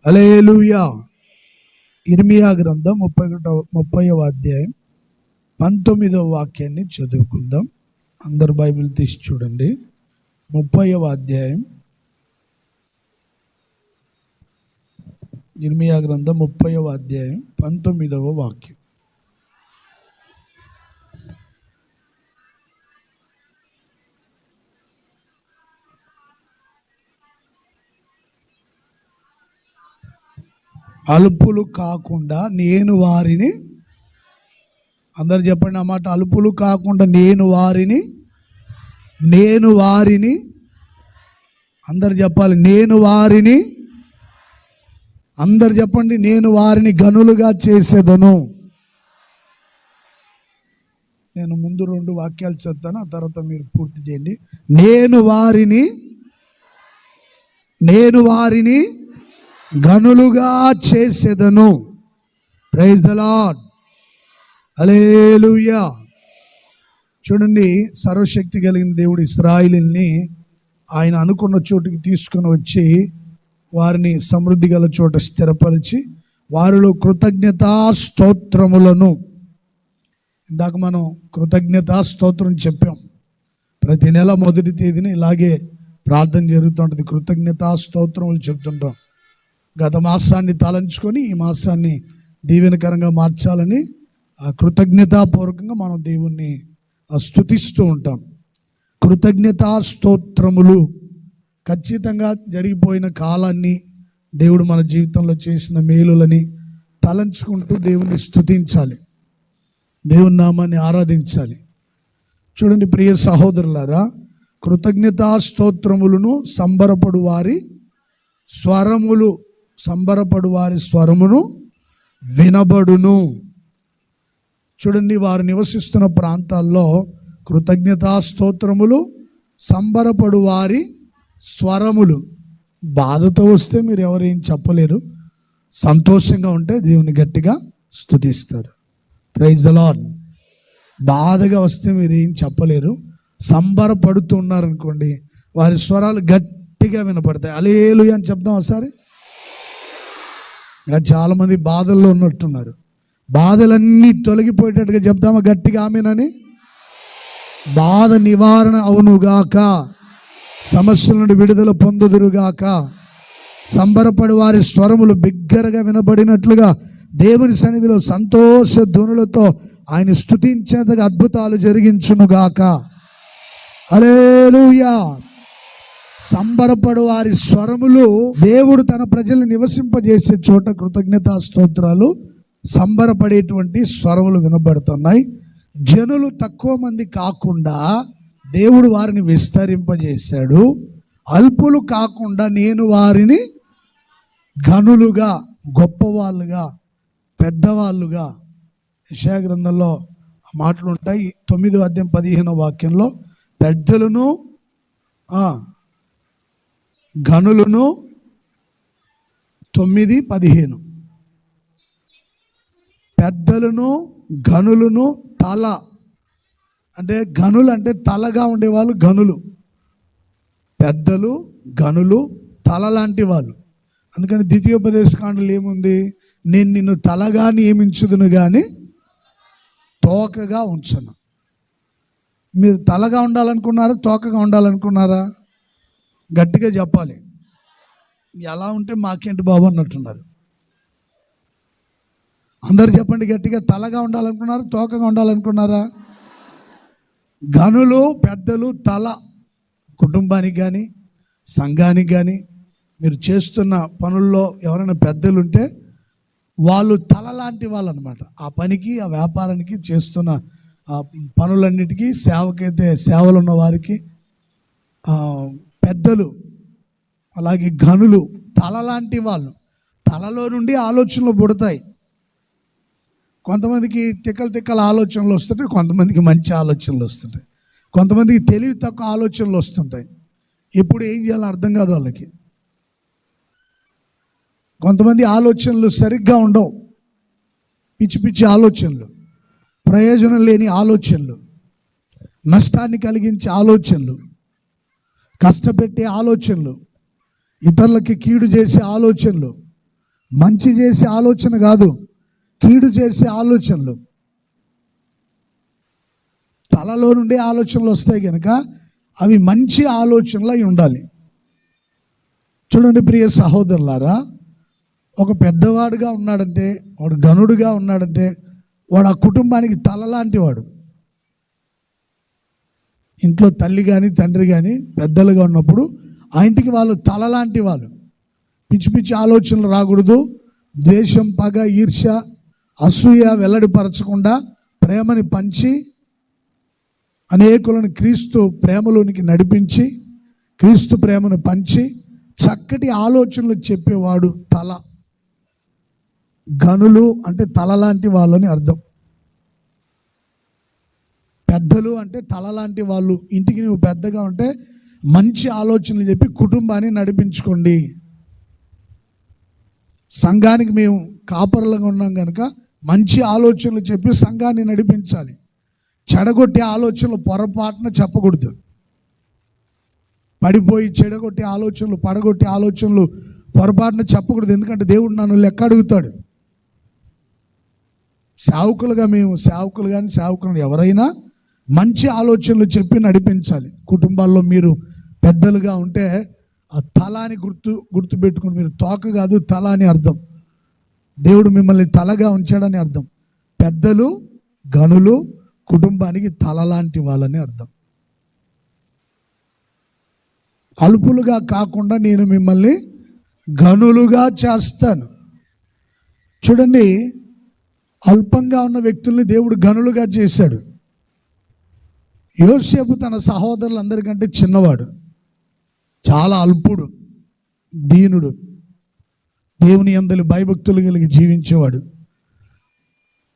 హల్లెలూయా. ఇర్మియా గ్రంథం 30వ అధ్యాయం 19వ వాక్యాన్ని చదువుకుందాం. అందరు బైబిల్ తీసి చూడండి. 30వ అధ్యాయం, ఇర్మియా గ్రంథం 30వ అధ్యాయం 19వ వాక్యం. అలుపులు కాకుండా నేను వారిని, అందరు చెప్పండి అన్నమాట, అలుపులు కాకుండా నేను వారిని అందరు చెప్పాలి, అందరు చెప్పండి, నేను వారిని గనులుగా చేసేదను. నేను ముందు 2 వాక్యాలు చదువుతాను, ఆ తర్వాత మీరు పూర్తి చేయండి. నేను వారిని గనులుగా చేసేదను. Praise the lord. హల్లెలూయా. చూడండి, సర్వశక్తి కలిగిన దేవుడు ఇశ్రాయేలుని ఆయన అనుకున్న చోటుకి తీసుకుని వచ్చి వారిని సమృద్ధి గల చోట స్థిరపరిచి వారిలో కృతజ్ఞతా స్తోత్రములను, ఇందాక మనం కృతజ్ఞతా స్తోత్రం చెప్పాం. ప్రతి నెల మొదటి తేదీని ఇలాగే ప్రార్థన జరుగుతుంటుంది, కృతజ్ఞతా స్తోత్రములు చెప్తుంటాం. గత మాసాన్ని తలంచుకొని ఈ మాసాన్ని దీవెనకరంగా మార్చాలని కృతజ్ఞతాపూర్వకంగా మనం దేవుణ్ణి స్తుతిస్తూ ఉంటాం. కృతజ్ఞతా స్తోత్రములు ఖచ్చితంగా జరిగిపోయిన కాలాన్ని, దేవుడు మన జీవితంలో చేసిన మేలులని తలంచుకుంటూ దేవుణ్ణి స్తుతించాలి, దేవుని నామాన్ని ఆరాధించాలి. చూడండి ప్రియ సహోదరులారా, కృతజ్ఞతా స్తోత్రములను సంబరపడు వారి స్వరమును వినబడును. చూడండి, వారు నివసిస్తున్న ప్రాంతాల్లో కృతజ్ఞతా స్తోత్రములు, సంబరపడు వారి స్వరములు. బాధతో వస్తే మీరు ఎవరేం చెప్పలేరు, సంతోషంగా ఉంటే దేవుని గట్టిగా స్తుతిస్తారు. Praise the lord. బాధగా వస్తే మీరు ఏం చెప్పలేరు, సంబరపడుతూ ఉన్నారనుకోండి, వారి స్వరాలు గట్టిగా వినపడతాయి. హల్లెలూయా అని చెప్దాం ఒకసారి. చాలామంది బాధల్లో ఉన్నట్టున్నారు, బాధలన్నీ తొలగిపోయేటట్టుగా చెప్తామా గట్టిగా ఆమేనని. బాధ నివారణ అవునుగాక, సమస్యల నుండి విడుదల పొందుదురుగాక, సంబరపడి వారి స్వరములు బిగ్గరగా వినబడినట్లుగా దేవుని సన్నిధిలో సంతోష ధ్వనులతో ఆయన స్తుతించేంతగా అద్భుతాలు జరిగించునుగాక. హల్లెలూయా. సంబరపడు వారి స్వరములు, దేవుడు తన ప్రజల్ని నివసింపజేసే చోట కృతజ్ఞతా స్తోత్రాలు, సంబరపడేటువంటి స్వరములు వినబడుతున్నాయి. జనులు తక్కువ మంది కాకుండా దేవుడు వారిని విస్తరింపజేశాడు. అల్పులు కాకుండా నేను వారిని గనులుగా, గొప్పవాళ్ళుగా, పెద్దవాళ్ళుగా. యెషయా గ్రంథంలో మాటలు ఉంటాయి. 9వ అధ్యాయం 15వ వాక్యంలో పెద్దలను గనులను, 9:15 పెద్దలను గనులను, తల అంటే గనులు అంటే తలగా ఉండేవాళ్ళు గనులు. పెద్దలు గనులు తల లాంటి వాళ్ళు. అందుకని ద్వితీయోపదేశకాండలో ఏముంది, నేను నిన్ను తలగా నియమించుదును కానీ తోకగా ఉంచను. మీరు తలగా ఉండాలనుకున్నారా, తోకగా ఉండాలనుకున్నారా? గట్టిగా చెప్పాలి. ఎలా ఉంటే మాకేంటి బాబు అన్నట్టున్నారు. అందరు చెప్పండి గట్టిగా, తలగా ఉండాలనుకున్నారా, తోకగా ఉండాలనుకున్నారా? గనులు, పెద్దలు, తల. కుటుంబానికి కానీ సంఘానికి కానీ మీరు చేస్తున్న పనుల్లో ఎవరైనా పెద్దలు ఉంటే వాళ్ళు తల లాంటి వాళ్ళు అనమాట. ఆ పనికి, ఆ వ్యాపారానికి, చేస్తున్న పనులన్నిటికీ, సేవకైతే సేవలు ఉన్న వారికి పెద్దలు, అలాగే గనులు తల లాంటి వాళ్ళు. తలలో నుండి ఆలోచనలు పుడతాయి. కొంతమందికి తిక్కల ఆలోచనలు వస్తుంటాయి, కొంతమందికి మంచి ఆలోచనలు వస్తుంటాయి, కొంతమందికి తెలివి తక్కువ ఆలోచనలు వస్తుంటాయి. ఎప్పుడు ఏం చేయాలో అర్థం కాదు వాళ్ళకి. కొంతమంది ఆలోచనలు సరిగ్గా ఉండవు, పిచ్చి పిచ్చి ఆలోచనలు, ప్రయోజనం లేని ఆలోచనలు, నష్టాన్ని కలిగించే ఆలోచనలు, కష్టపెట్టే ఆలోచనలు, ఇతరులకి కీడు చేసే ఆలోచనలు, మంచి చేసే ఆలోచన కాదు, కీడు చేసే ఆలోచనలు. తలలో నుండే ఆలోచనలు వస్తాయి కనుక అవి మంచి ఆలోచనలు అయి ఉండాలి. చూడండి ప్రియ సహోదరులారా, ఒక పెద్దవాడుగా ఉన్నాడంటే, వాడు ఘనుడుగా ఉన్నాడంటే, వాడు ఆ కుటుంబానికి తల లాంటి వాడు. ఇంట్లో తల్లి కానీ తండ్రి కానీ పెద్దలుగా ఉన్నప్పుడు ఆ ఇంటికి వాళ్ళు తల లాంటి వాళ్ళు. పిచ్చి పిచ్చి ఆలోచనలు రాకూడదు. ద్వేషం, పగ, ఈర్ష్య, అసూయ వెల్లడిపరచకుండా ప్రేమని పంచి అనేకులను క్రీస్తు ప్రేమలోనికి నడిపించి, క్రీస్తు ప్రేమను పంచి చక్కటి ఆలోచనలు చెప్పేవాడు తల. ఘనులు అంటే తల లాంటి వాళ్ళని అర్థం. పెద్దలు అంటే తల లాంటి వాళ్ళు. ఇంటికి నువ్వు పెద్దగా ఉంటే మంచి ఆలోచనలు చెప్పి కుటుంబాన్ని నడిపించుకోండి. సంఘానికి మేము కాపరులుగా ఉన్నాం కనుక మంచి ఆలోచనలు చెప్పి సంఘాన్ని నడిపించాలి. చెడగొట్టే ఆలోచనలు పొరపాటున చెప్పకూడదు. పడిపోయి చెడగొట్టే ఆలోచనలు, పడగొట్టే ఆలోచనలు పొరపాటున చెప్పకూడదు. ఎందుకంటే దేవుడు నన్ను లెక్క అడుగుతాడు. సేవకులు కానీ సేవకులు ఎవరైనా మంచి ఆలోచనలు చెప్పి నడిపించాలి. కుటుంబాల్లో మీరు పెద్దలుగా ఉంటే ఆ తల అని గుర్తుపెట్టుకుని, మీరు తోక కాదు తల అని అర్థం. దేవుడు మిమ్మల్ని తలగా ఉంచాడని అర్థం. పెద్దలు, ఘనులు కుటుంబానికి తల లాంటి వాళ్ళని అర్థం. అల్పులుగా కాకుండా నేను మిమ్మల్ని ఘనులుగా చేస్తాను. చూడండి, అల్పంగా ఉన్న వ్యక్తుల్ని దేవుడు ఘనులుగా చేశాడు. యోసేపు తన సహోదరులందరికంటే చిన్నవాడు, చాలా అల్పుడు, దీనుడు, దేవుని యందలి భయభక్తులు కలిగి జీవించేవాడు,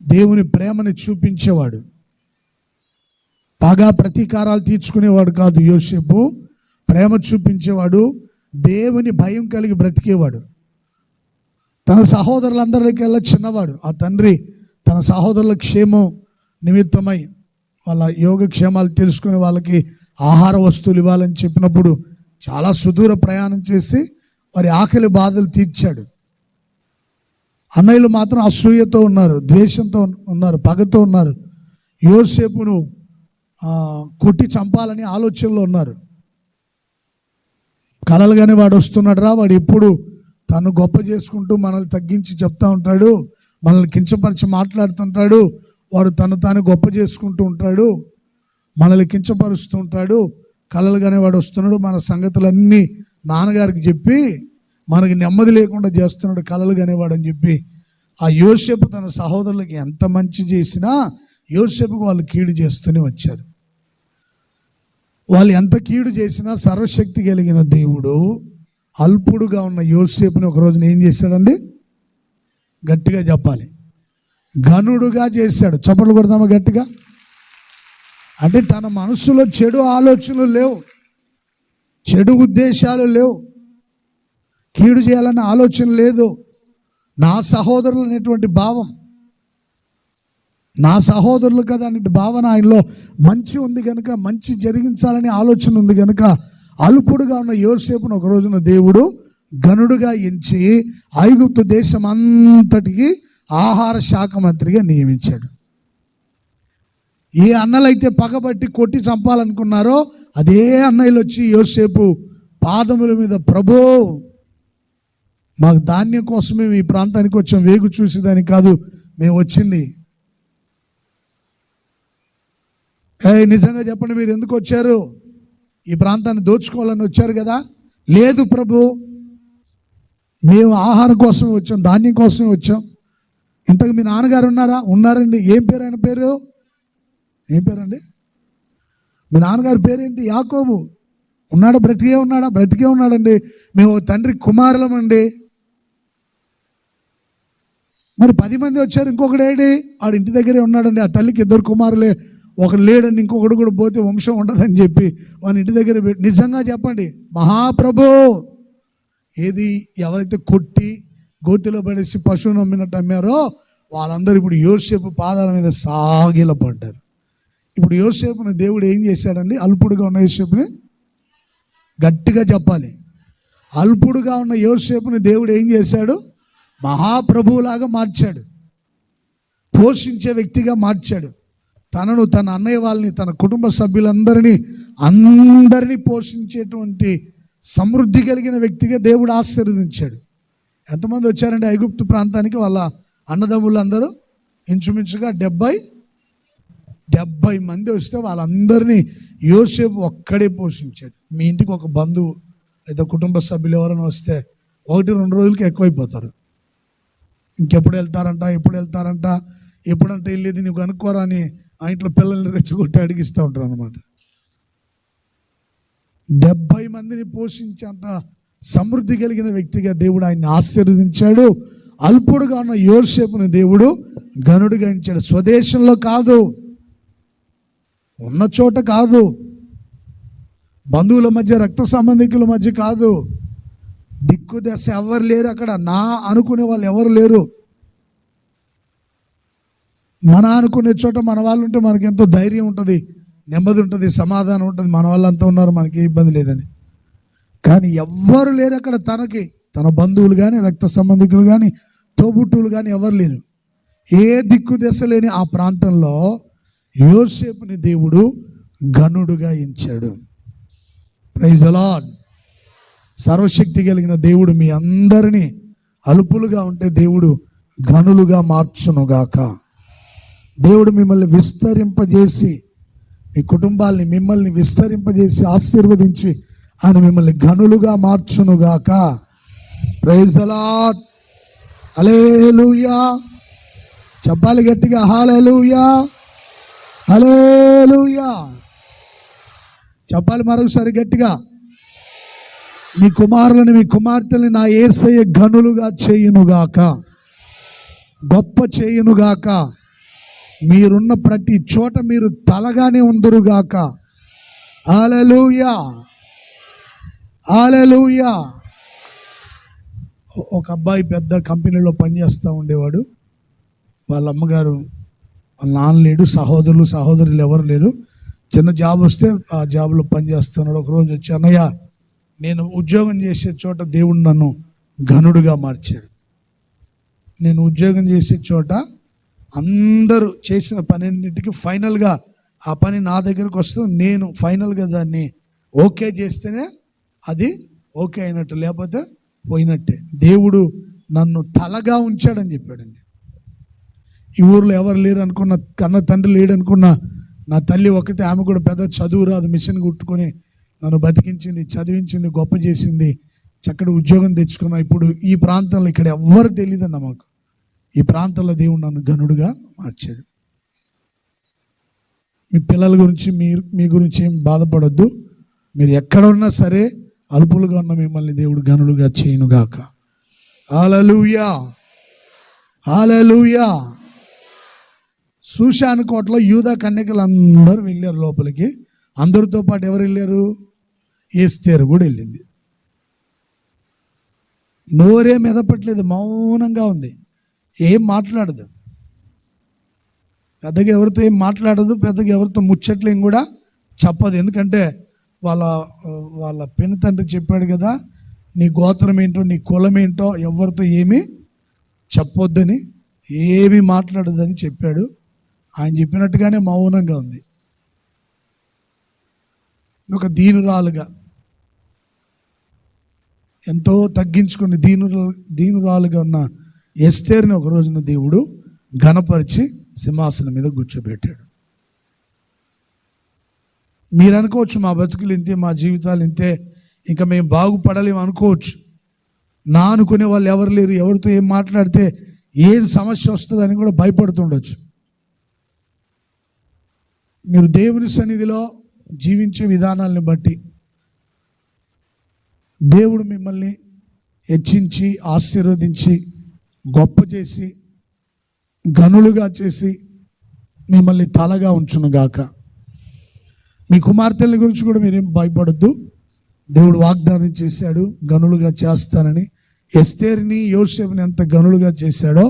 దేవుని ప్రేమని చూపించేవాడు. పగా ప్రతీకారాలు తీర్చుకునేవాడు కాదు యోసేపు. ప్రేమ చూపించేవాడు, దేవుని భయం కలిగి బ్రతికేవాడు. తన సహోదరులందరికెల్లా చిన్నవాడు. ఆ తండ్రి తన సహోదరుల క్షేమం నిమిత్తమై వాళ్ళ యోగక్షేమాలు తెలుసుకుని వాళ్ళకి ఆహార వస్తువులు ఇవ్వాలని చెప్పినప్పుడు చాలా సుదూర ప్రయాణం చేసి వారి ఆకలి బాధలు తీర్చాడు. అన్నయ్యలు మాత్రం అసూయతో ఉన్నారు, ద్వేషంతో ఉన్నారు, పగతో ఉన్నారు. యోసేపును కొట్టి చంపాలని ఆలోచనలో ఉన్నారు. కలలుగానే వాడు వస్తున్నాడు రా, వాడు ఎప్పుడు తను గొప్ప చేసుకుంటూ మనల్ని తగ్గించి చెప్తా ఉంటాడు, మనల్ని కించపరిచి మాట్లాడుతుంటాడు, వాడు తాను గొప్ప చేసుకుంటూ ఉంటాడు, మనల్ని కించపరుస్తూ ఉంటాడు. కలలుగానే వాడు వస్తున్నాడు, మన సంగతులన్నీ నాన్నగారికి చెప్పి మనకి నెమ్మది లేకుండా చేస్తున్నాడు కలలుగానే వాడు అని చెప్పి ఆ యోసేపు తన సహోదరులకి ఎంత మంచి చేసినా యోసేపుకు వాళ్ళు కీడు చేస్తూనే వచ్చారు. వాళ్ళు ఎంత కీడు చేసినా సర్వశక్తి కలిగిన దేవుడు అల్పుడుగా ఉన్న యోసేపుని ఒక రోజున ఏం చేశాడండి? గట్టిగా చెప్పాలి, ఘనుడుగా చేశాడు. చప్పట్లు కొడదామా గట్టిగా? అంటే తన మనసులో చెడు ఆలోచనలు లేవు, చెడు ఉద్దేశాలు లేవు, కీడు చేయాలన్న ఆలోచన లేదు. నా సహోదరులు అనేటువంటి భావం, నా సహోదరులు కదా అనే భావన ఆయనలో మంచి ఉంది కనుక, మంచి జరిగించాలని ఆలోచన ఉంది కనుక అల్పుడుగా ఉన్న యోసేపును ఒక రోజున దేవుడు ఘనుడుగా ఎంచి ఐగుప్తు దేశం అంతటికి ఆహార శాఖ మంత్రిగా నియమించాడు. ఏ అన్నలైతే పగబట్టి కొట్టి చంపాలనుకున్నారో అదే అన్నయ్యలు వచ్చి యోసేపు పాదముల మీద, ప్రభో మాకు ధాన్యం కోసమే ఈ ప్రాంతానికి వచ్చాం, వేగు చూసేదానికి కాదు మేము వచ్చింది. నిజంగా చెప్పండి, మీరు ఎందుకు వచ్చారు? ఈ ప్రాంతాన్ని దోచుకోవాలని వచ్చారు కదా? లేదు ప్రభు, మేము ఆహారం కోసమే వచ్చాం, ధాన్యం కోసమే వచ్చాం. ఇంతకు మీ నాన్నగారు ఉన్నారా? ఉన్నారండి. ఏం పేరు ఆయన పేరు? ఏం పేరండి? మీ నాన్నగారి పేరేంటి? యాకోబు. ఉన్నాడా? బ్రతికే ఉన్నాడా? బ్రతికే ఉన్నాడండి. మేము తండ్రి కుమారులమండి. మరి 10 మంది వచ్చారు, ఇంకొకడు ఏడి? ఆడు ఇంటి దగ్గరే ఉన్నాడండి. ఆ తల్లికి 2 కుమారులే, ఒకడు లేడండి, ఇంకొకడు కూడా పోతే వంశం ఉండదని చెప్పి వాని ఇంటి దగ్గర నిజంగా చెప్పండి మహాప్రభు, ఏది ఎవరైతే కొట్టి గోతిలో పడేసి పశువును అమ్మినట్టు అమ్మారో వాళ్ళందరూ ఇప్పుడు యోసేపు పాదాల మీద సాగిలపడ్డారు. ఇప్పుడు యోసేపుని దేవుడు ఏం చేశాడండి? అల్పుడుగా ఉన్న యోసేపుని, గట్టిగా చెప్పాలి, అల్పుడుగా ఉన్న యోసేపుని దేవుడు ఏం చేశాడు? మహాప్రభువులాగా మార్చాడు, పోషించే వ్యక్తిగా మార్చాడు. తనను, తన అన్నయ్య వాళ్ళని, తన కుటుంబ సభ్యులందరినీ పోషించేటువంటి సమృద్ధి కలిగిన వ్యక్తిగా దేవుడు ఆశీర్వదించాడు. ఎంతమంది వచ్చారంటే ఐగుప్తు ప్రాంతానికి వాళ్ళ అన్నదమ్ములందరూ ఇంచుమించుగా 70 మంది వస్తే వాళ్ళందరినీ యోసేపు ఒక్కడే పోషించాడు. మీ ఇంటికి ఒక బంధువు లేదా కుటుంబ సభ్యులు ఎవరైనా వస్తే 1-2 రోజులకి ఎక్కువైపోతారు. ఇంకెప్పుడు వెళ్తారంట, ఎప్పుడంటే వెళ్ళేది నీకు అనుకోరా అని ఆ ఇంట్లో పిల్లల్ని రెచ్చగొట్టి అడిగిస్తూ ఉంటారు అనమాట. 70 మందిని పోషించేంత సమృద్ధి కలిగిన వ్యక్తిగా దేవుడు ఆయన్ని ఆశీర్వదించాడు. అల్పుడుగా ఉన్న యోసేపుని దేవుడు ఘనుడిగా ఇచ్చాడు. స్వదేశంలో కాదు, ఉన్న చోట కాదు, బంధువుల మధ్య, రక్త సంబంధికుల మధ్య కాదు, దిక్కు దశ ఎవరు లేరు అక్కడ, నా అనుకునే వాళ్ళు ఎవరు లేరు. మన అనుకునే చోట మన వాళ్ళు ఉంటే మనకి ఎంతో ధైర్యం ఉంటుంది, నెమ్మది ఉంటుంది, సమాధానం ఉంటుంది. మన వాళ్ళంతా ఉన్నారు, మనకి ఇబ్బంది లేదని. కానీ ఎవ్వరు లేరు అక్కడ. తన బంధువులు కానీ, రక్త సంబంధికులు కానీ, తోబుట్టువులు కానీ ఎవరు లేరు. ఏ దిక్కు దశ లేని ఆ ప్రాంతంలో యోసేపుని దేవుడు ఘనుడుగా ఎంచాడు. Praise the lord. సర్వశక్తి కలిగిన దేవుడు మీ అందరినీ అలుపులుగా ఉంటే దేవుడు ఘనులుగా మార్చునుగాక. దేవుడు మిమ్మల్ని విస్తరింపజేసి, మీ కుటుంబాల్ని, మిమ్మల్ని విస్తరింపజేసి ఆశీర్వదించి ఆయన మిమ్మల్ని ఘనులుగా మార్చునుగాక. Praise the lord. హల్లెలూయా. చెప్పాలి గట్టిగా, హల్లెలూయా, హల్లెలూయా. చెప్పాలి మరొకసారి గట్టిగా. మీ కుమారులను, మీ కుమార్తెలను నా యేసయ్య ఘనులుగా చేయునుగాక, గొప్ప చేయునుగాక. మీరున్న ప్రతి చోట మీరు తలగానే ఉందురుగాక. హల్లెలూయా, హల్లెలూయా. ఒక అబ్బాయి పెద్ద కంపెనీలో పనిచేస్తూ ఉండేవాడు. వాళ్ళ అమ్మగారు, వాళ్ళ నాన్న లేడు, సహోదరులు ఎవరు లేరు. చిన్న జాబ్ వస్తే ఆ జాబ్లో పనిచేస్తున్నాడు. ఒకరోజు వచ్చి, అన్నయ్య, నేను ఉద్యోగం చేసే చోట దేవుడు నన్ను ఘనుడుగా మార్చాడు. నేను ఉద్యోగం చేసే చోట అందరూ చేసిన పనిన్నిటికీ ఫైనల్గా ఆ పని నా దగ్గరకు వస్తుంది. నేను ఫైనల్గా దాన్ని ఓకే చేస్తేనే అది ఓకే అయినట్టు, లేకపోతే పోయినట్టే. దేవుడు నన్ను తలగా ఉంచాడని చెప్పాడండి. ఈ ఊర్లో ఎవరు లేరు అనుకున్న, కన్న తండ్రి లేడు అనుకున్న నా తల్లి ఒకటే, ఆమె కూడా పెద్ద చదువు రాదు, మిషన్ కుట్టుకొని నన్ను బతికించింది, చదివించింది, గొప్ప చేసింది, చక్కటి ఉద్యోగం తెచ్చుకున్నా. ఇప్పుడు ఈ ప్రాంతంలో ఇక్కడ ఎవ్వరు తెలియదన్న మాకు. ఈ ప్రాంతంలో దేవుడు నన్ను ఘనుడుగా మార్చాడు. మీ పిల్లల గురించి, మీ గురించి ఏం బాధపడొద్దు. మీరు ఎక్కడ ఉన్నా సరే అల్పులుగా ఉన్న మిమ్మల్ని దేవుడు ఘనుడుగా చేయునుగాక. హల్లెలూయా, హల్లెలూయా. షూషాను కోటలో యూదా కన్యకలు అందరూ వెళ్ళారు లోపలికి. అందరితో పాటు ఎవరు వెళ్ళారు? ఎస్తేరు కూడా వెళ్ళింది. నోరే మెదపట్లేదు, మౌనంగా ఉంది, ఏం మాట్లాడదు, పెద్దగా ఎవరితో ఏం మాట్లాడదు, పెద్దగా ఎవరితో ముచ్చట్లేం కూడా చెప్పదు. ఎందుకంటే వాళ్ళ పెను తండ్రి చెప్పాడు కదా, నీ గోత్రం ఏంటో, నీ కులం ఏంటో ఎవరితో ఏమీ చెప్పొద్దని, ఏమీ మాట్లాడదని చెప్పాడు. ఆయన చెప్పినట్టుగానే మౌనంగా ఉంది. ఒక దీనురాలుగా, ఎంతో తగ్గించుకుని దీనురాలుగా ఉన్న ఎస్తేరుని ఒక రోజున దేవుడు ఘనపరిచి సింహాసనం మీద కూర్చోబెట్టాడు. మీరు అనుకోవచ్చు, మా బతుకులు ఇంతే, మా జీవితాలు ఇంతే, ఇంకా మేము బాగుపడలేము అనుకోవచ్చు. నా అనుకునే వాళ్ళు ఎవరు లేరు, ఎవరితో ఏం మాట్లాడితే ఏం సమస్య వస్తుందని కూడా భయపడుతుండొచ్చు. మీరు దేవుని సన్నిధిలో జీవించే విధానాలను బట్టి దేవుడు మిమ్మల్ని హెచ్చించి, ఆశీర్వదించి, గొప్ప చేసి, ఘనులుగా చేసి మిమ్మల్ని తలగా ఉంచునుగాక. మీ కుమార్తెల గురించి కూడా మీరేం భయపడద్దు. దేవుడు వాగ్దానం చేశాడు, ఘనులుగా చేస్తానని. ఎస్తేరుని, యోసేపుని ఎంత ఘనులుగా చేశాడో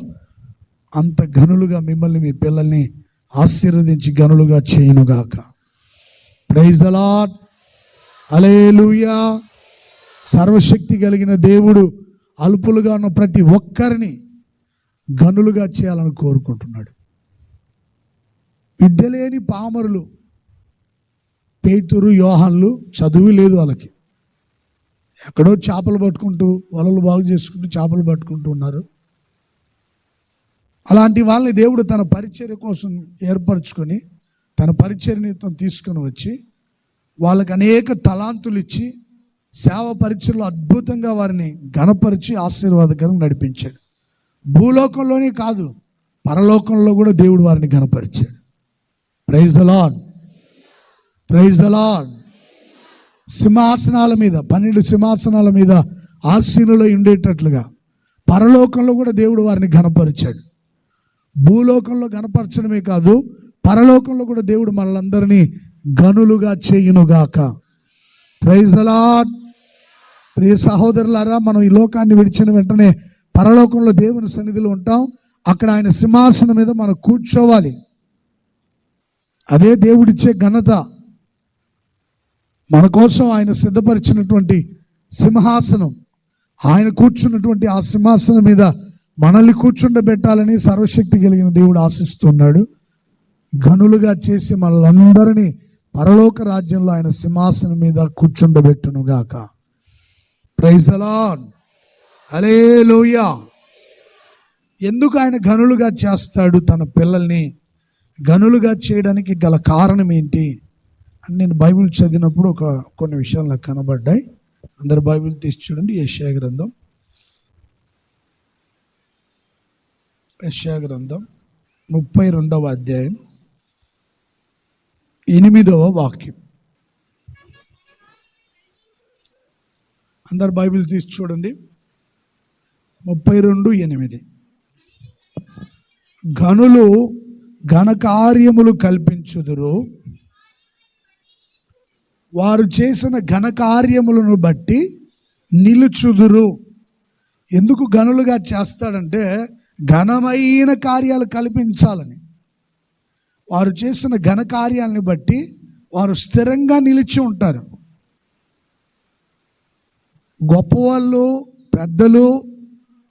అంత ఘనులుగా మిమ్మల్ని, మీ పిల్లల్ని ఆశీర్వదించి ఘనులుగా చేయునుగాక. Praise the lord. హల్లెలూయా. సర్వశక్తి కలిగిన దేవుడు అల్పులుగా ఉన్న ప్రతి ఒక్కరిని గనులుగా చేయాలని కోరుకుంటున్నాడు. విద్య లేని పామరులు, పేతురు, యోహాన్లు, చదువు లేదు వాళ్ళకి. ఎక్కడో చేపలు పట్టుకుంటూ, వలలు బాగు చేసుకుంటూ చేపలు పట్టుకుంటూ ఉన్నారు. అలాంటి వాళ్ళని దేవుడు తన పరిచర్య కోసం ఏర్పరచుకొని, తన పరిచర్యతో తీసుకొని వచ్చి వాళ్ళకి అనేక తలాంతులు ఇచ్చి సేవ పరిచర్యలో అద్భుతంగా వారిని ఘనపరిచి ఆశీర్వాదకరంగా నడిపించాడు. భూలోకంలోనే కాదు, పరలోకంలో కూడా దేవుడు వారిని ఘనపరిచాడు. Praise the lord, praise the lord. సింహాసనాల మీద, 12 సింహాసనాల మీద ఆసీనులై ఉండేటట్లుగా పరలోకంలో కూడా దేవుడు వారిని ఘనపరిచాడు. భూలోకంలో ఘనపరచడమే కాదు, పరలోకంలో కూడా దేవుడు మనలందరినీ గనులుగా చేయునుగాక. Praise the lord. ప్రియ సహోదరులారా, మనం ఈ లోకాన్ని విడిచిన వెంటనే పరలోకంలో దేవుని సన్నిధిలో ఉంటాం. అక్కడ ఆయన సింహాసనం మీద మనం కూర్చోవాలి. అదే దేవుడిచ్చే ఘనత. మన కోసం ఆయన సిద్ధపరిచినటువంటి సింహాసనం, ఆయన కూర్చున్నటువంటి ఆ సింహాసనం మీద మనల్ని కూర్చుండబెట్టాలని సర్వశక్తి కలిగిన దేవుడు ఆశిస్తున్నాడు. గనులుగా చేసి మనలందరినీ పరలోక రాజ్యంలో ఆయన సింహాసనం మీద కూర్చుండబెట్టునుగాక. ప్రైజ్ ది లార్డ్, హల్లెలూయా. ఎందుకు ఆయన గనులుగా చేస్తాడు? తన పిల్లల్ని గనులుగా చేయడానికి గల కారణం ఏంటి అని నేను బైబిల్ చదివినప్పుడు కొన్ని విషయాలు నాకు కనబడ్డాయి. అందరు బైబిల్ తీసి చూడండి. యెషయా గ్రంథం 32వ అధ్యాయం 8వ వాక్యం. అందరు బైబిల్ తీసి చూడండి. 32:8. గనులు ఘనకార్యములు కల్పించుదురు, వారు చేసిన ఘనకార్యములను బట్టి నిలుచుదురు. ఎందుకు గనులుగా చేస్తాడంటే ఘనమైన కార్యాలు కల్పించాలని. వారు చేసిన ఘనకార్యాలను బట్టి వారు స్థిరంగా నిలిచి ఉంటారు. గొప్పవాళ్ళు, పెద్దలు,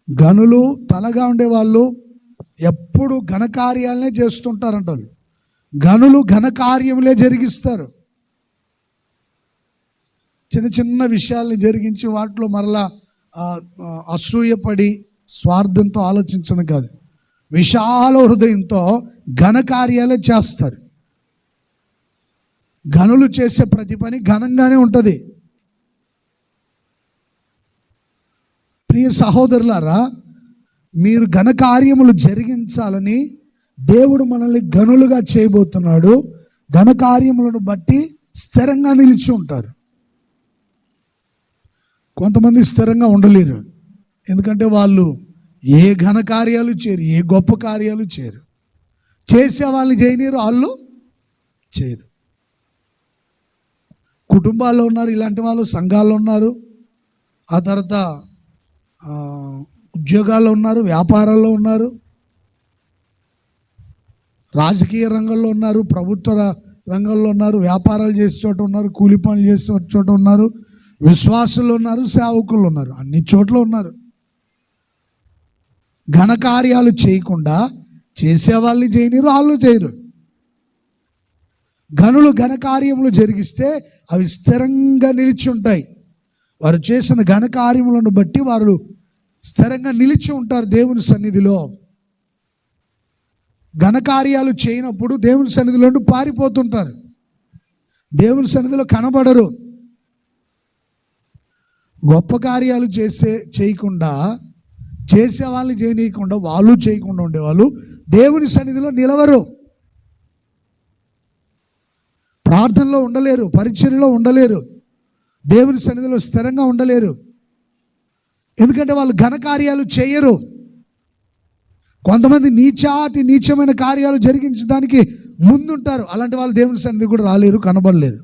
గనులు, తలగా ఉండేవాళ్ళు ఎప్పుడు ఘనకార్యాలనే చేస్తుంటారంట. గనులు ఘనకార్యములే జరిగిస్తారు. చిన్న చిన్న విషయాల్ని జరిగించి వాటిలో మరలా అసూయపడి స్వార్థంతో ఆలోచించడం కాదు, విశాల హృదయంతో ఘనకార్యాలే చేస్తారు. గనులు చేసే ప్రతి పని ఘనంగానే ఉంటుంది. ప్రియ సహోదరులారా, మీరు ఘనకార్యములు జరిగించాలని దేవుడు మనల్ని గనులుగా చేయబోతున్నాడు. ఘనకార్యములను బట్టి స్థిరంగా నిలిచి ఉంటారు. కొంతమంది స్థిరంగా ఉండలేరు. ఎందుకంటే వాళ్ళు ఏ ఘనకార్యాలు చేయరు, ఏ గొప్ప కార్యాలు చేయరు. చేసే వాళ్ళని చేయనీరు, వాళ్ళు చేయరు. కుటుంబాల్లో ఉన్నారు ఇలాంటి వాళ్ళు, సంఘాల్లో ఉన్నారు, ఆ తర్వాత ఉద్యోగాల్లో ఉన్నారు, వ్యాపారాల్లో ఉన్నారు, రాజకీయ రంగంలో ఉన్నారు, ప్రభుత్వ రంగంలో ఉన్నారు, వ్యాపారాలు చేసే చోట ఉన్నారు, కూలి పనులు చేసే చోట ఉన్నారు, విశ్వాసులు ఉన్నారు, సేవకులు ఉన్నారు, అన్ని చోట్ల ఉన్నారు. ఘనకార్యాలు చేయకుండా చేసేవాళ్ళని చేయనీరు, వాళ్ళు చేయరు. గనులు ఘనకార్యములు జరిగిస్తే అవి స్థిరంగా నిలిచి ఉంటాయి. వారు చేసిన ఘనకార్యములను బట్టి వారు స్థిరంగా నిలిచి ఉంటారు దేవుని సన్నిధిలో. ఘనకార్యాలు చేయనప్పుడు దేవుని సన్నిధిలో పారిపోతుంటారు, దేవుని సన్నిధిలో కనబడరు. గొప్ప కార్యాలు చేయకుండా, చేసే వాళ్ళని చేయనీయకుండా, వాళ్ళు చేయకుండా ఉండేవాళ్ళు దేవుని సన్నిధిలో నిలవరు. ప్రార్థనలో ఉండలేరు, పరిచర్యలో ఉండలేరు, దేవుని సన్నిధిలో స్థిరంగా ఉండలేరు. ఎందుకంటే వాళ్ళు ఘనకార్యాలు చేయరు. కొంతమంది నీచమైన కార్యాలు జరిగించడానికి ముందుంటారు. అలాంటి వాళ్ళు దేవుని సన్నిధి కూడా రాలేరు, కనబడలేరు.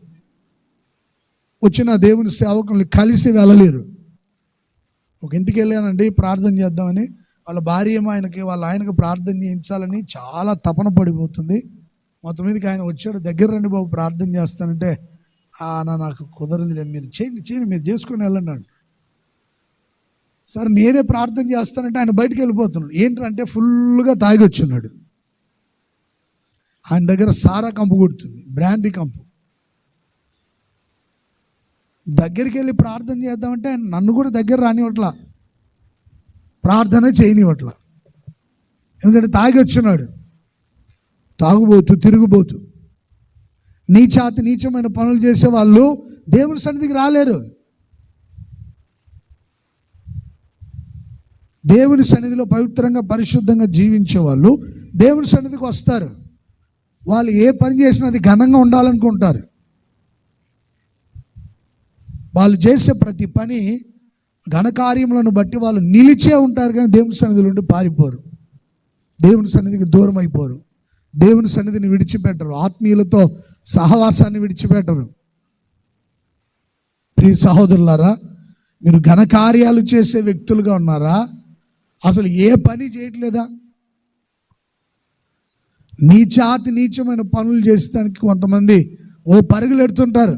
వచ్చిన దేవుని సేవకుల్ని కలిసి వెళ్ళలేరు. ఒక ఇంటికి వెళ్ళానండి ప్రార్థన చేద్దామని, వాళ్ళ భార్య వాళ్ళ ఆయనకి ప్రార్థన చేయించాలని చాలా తపన పడిపోతుంది. మొత్తం మీదకి ఆయన వచ్చాడు, దగ్గర రండి బాబు ప్రార్థన చేస్తానంటే, నాకు కుదరదులే, మీరు చేయండి మీరు చేసుకుని వెళ్ళండి. సరే నేనే ప్రార్థన చేస్తానంటే ఆయన బయటికి వెళ్ళిపోతున్నాడు. ఏంటంటే ఫుల్గా తాగి వచ్చున్నాడు. ఆయన దగ్గర సారా కంపు కొడుతుంది, బ్రాందీ కంపు. దగ్గరికి వెళ్ళి ప్రార్థన చేద్దామంటే ఆయన నన్ను కూడా దగ్గర రానివ్వట్లా, ప్రార్థన చేయనివ్వట్లా. ఎందుకంటే తాగి వచ్చున్నాడు. తాగుబోతు, తిరుగుబోతు, నీచాతి నీచమైన పనులు చేసే వాళ్ళు దేవుని సన్నిధికి రాలేరు. దేవుని సన్నిధిలో పవిత్రంగా పరిశుద్ధంగా జీవించే వాళ్ళు దేవుని సన్నిధికి వస్తారు. వాళ్ళు ఏ పని చేసినా అది ఘనంగా ఉండాలనుకుంటారు. వాళ్ళు చేసే ప్రతి పని ఘనకార్యములను బట్టి వాళ్ళు నిలిచే ఉంటారు, కానీ దేవుని సన్నిధిలో ఉండి పారిపోరు, దేవుని సన్నిధికి దూరం అయిపోరు, దేవుని సన్నిధిని విడిచిపెట్టరు, ఆత్మీయులతో సహవాసాన్ని విడిచిపెట్టరు. ప్రియ సహోదరులారా, మీరు ఘనకార్యాలు చేసే వ్యక్తులుగా ఉన్నారా? అసలు ఏ పని చేయట్లేదా? నీచాతి నీచమైన పనులు చేసేదానికి కొంతమంది పరుగులు ఎడుతుంటారు.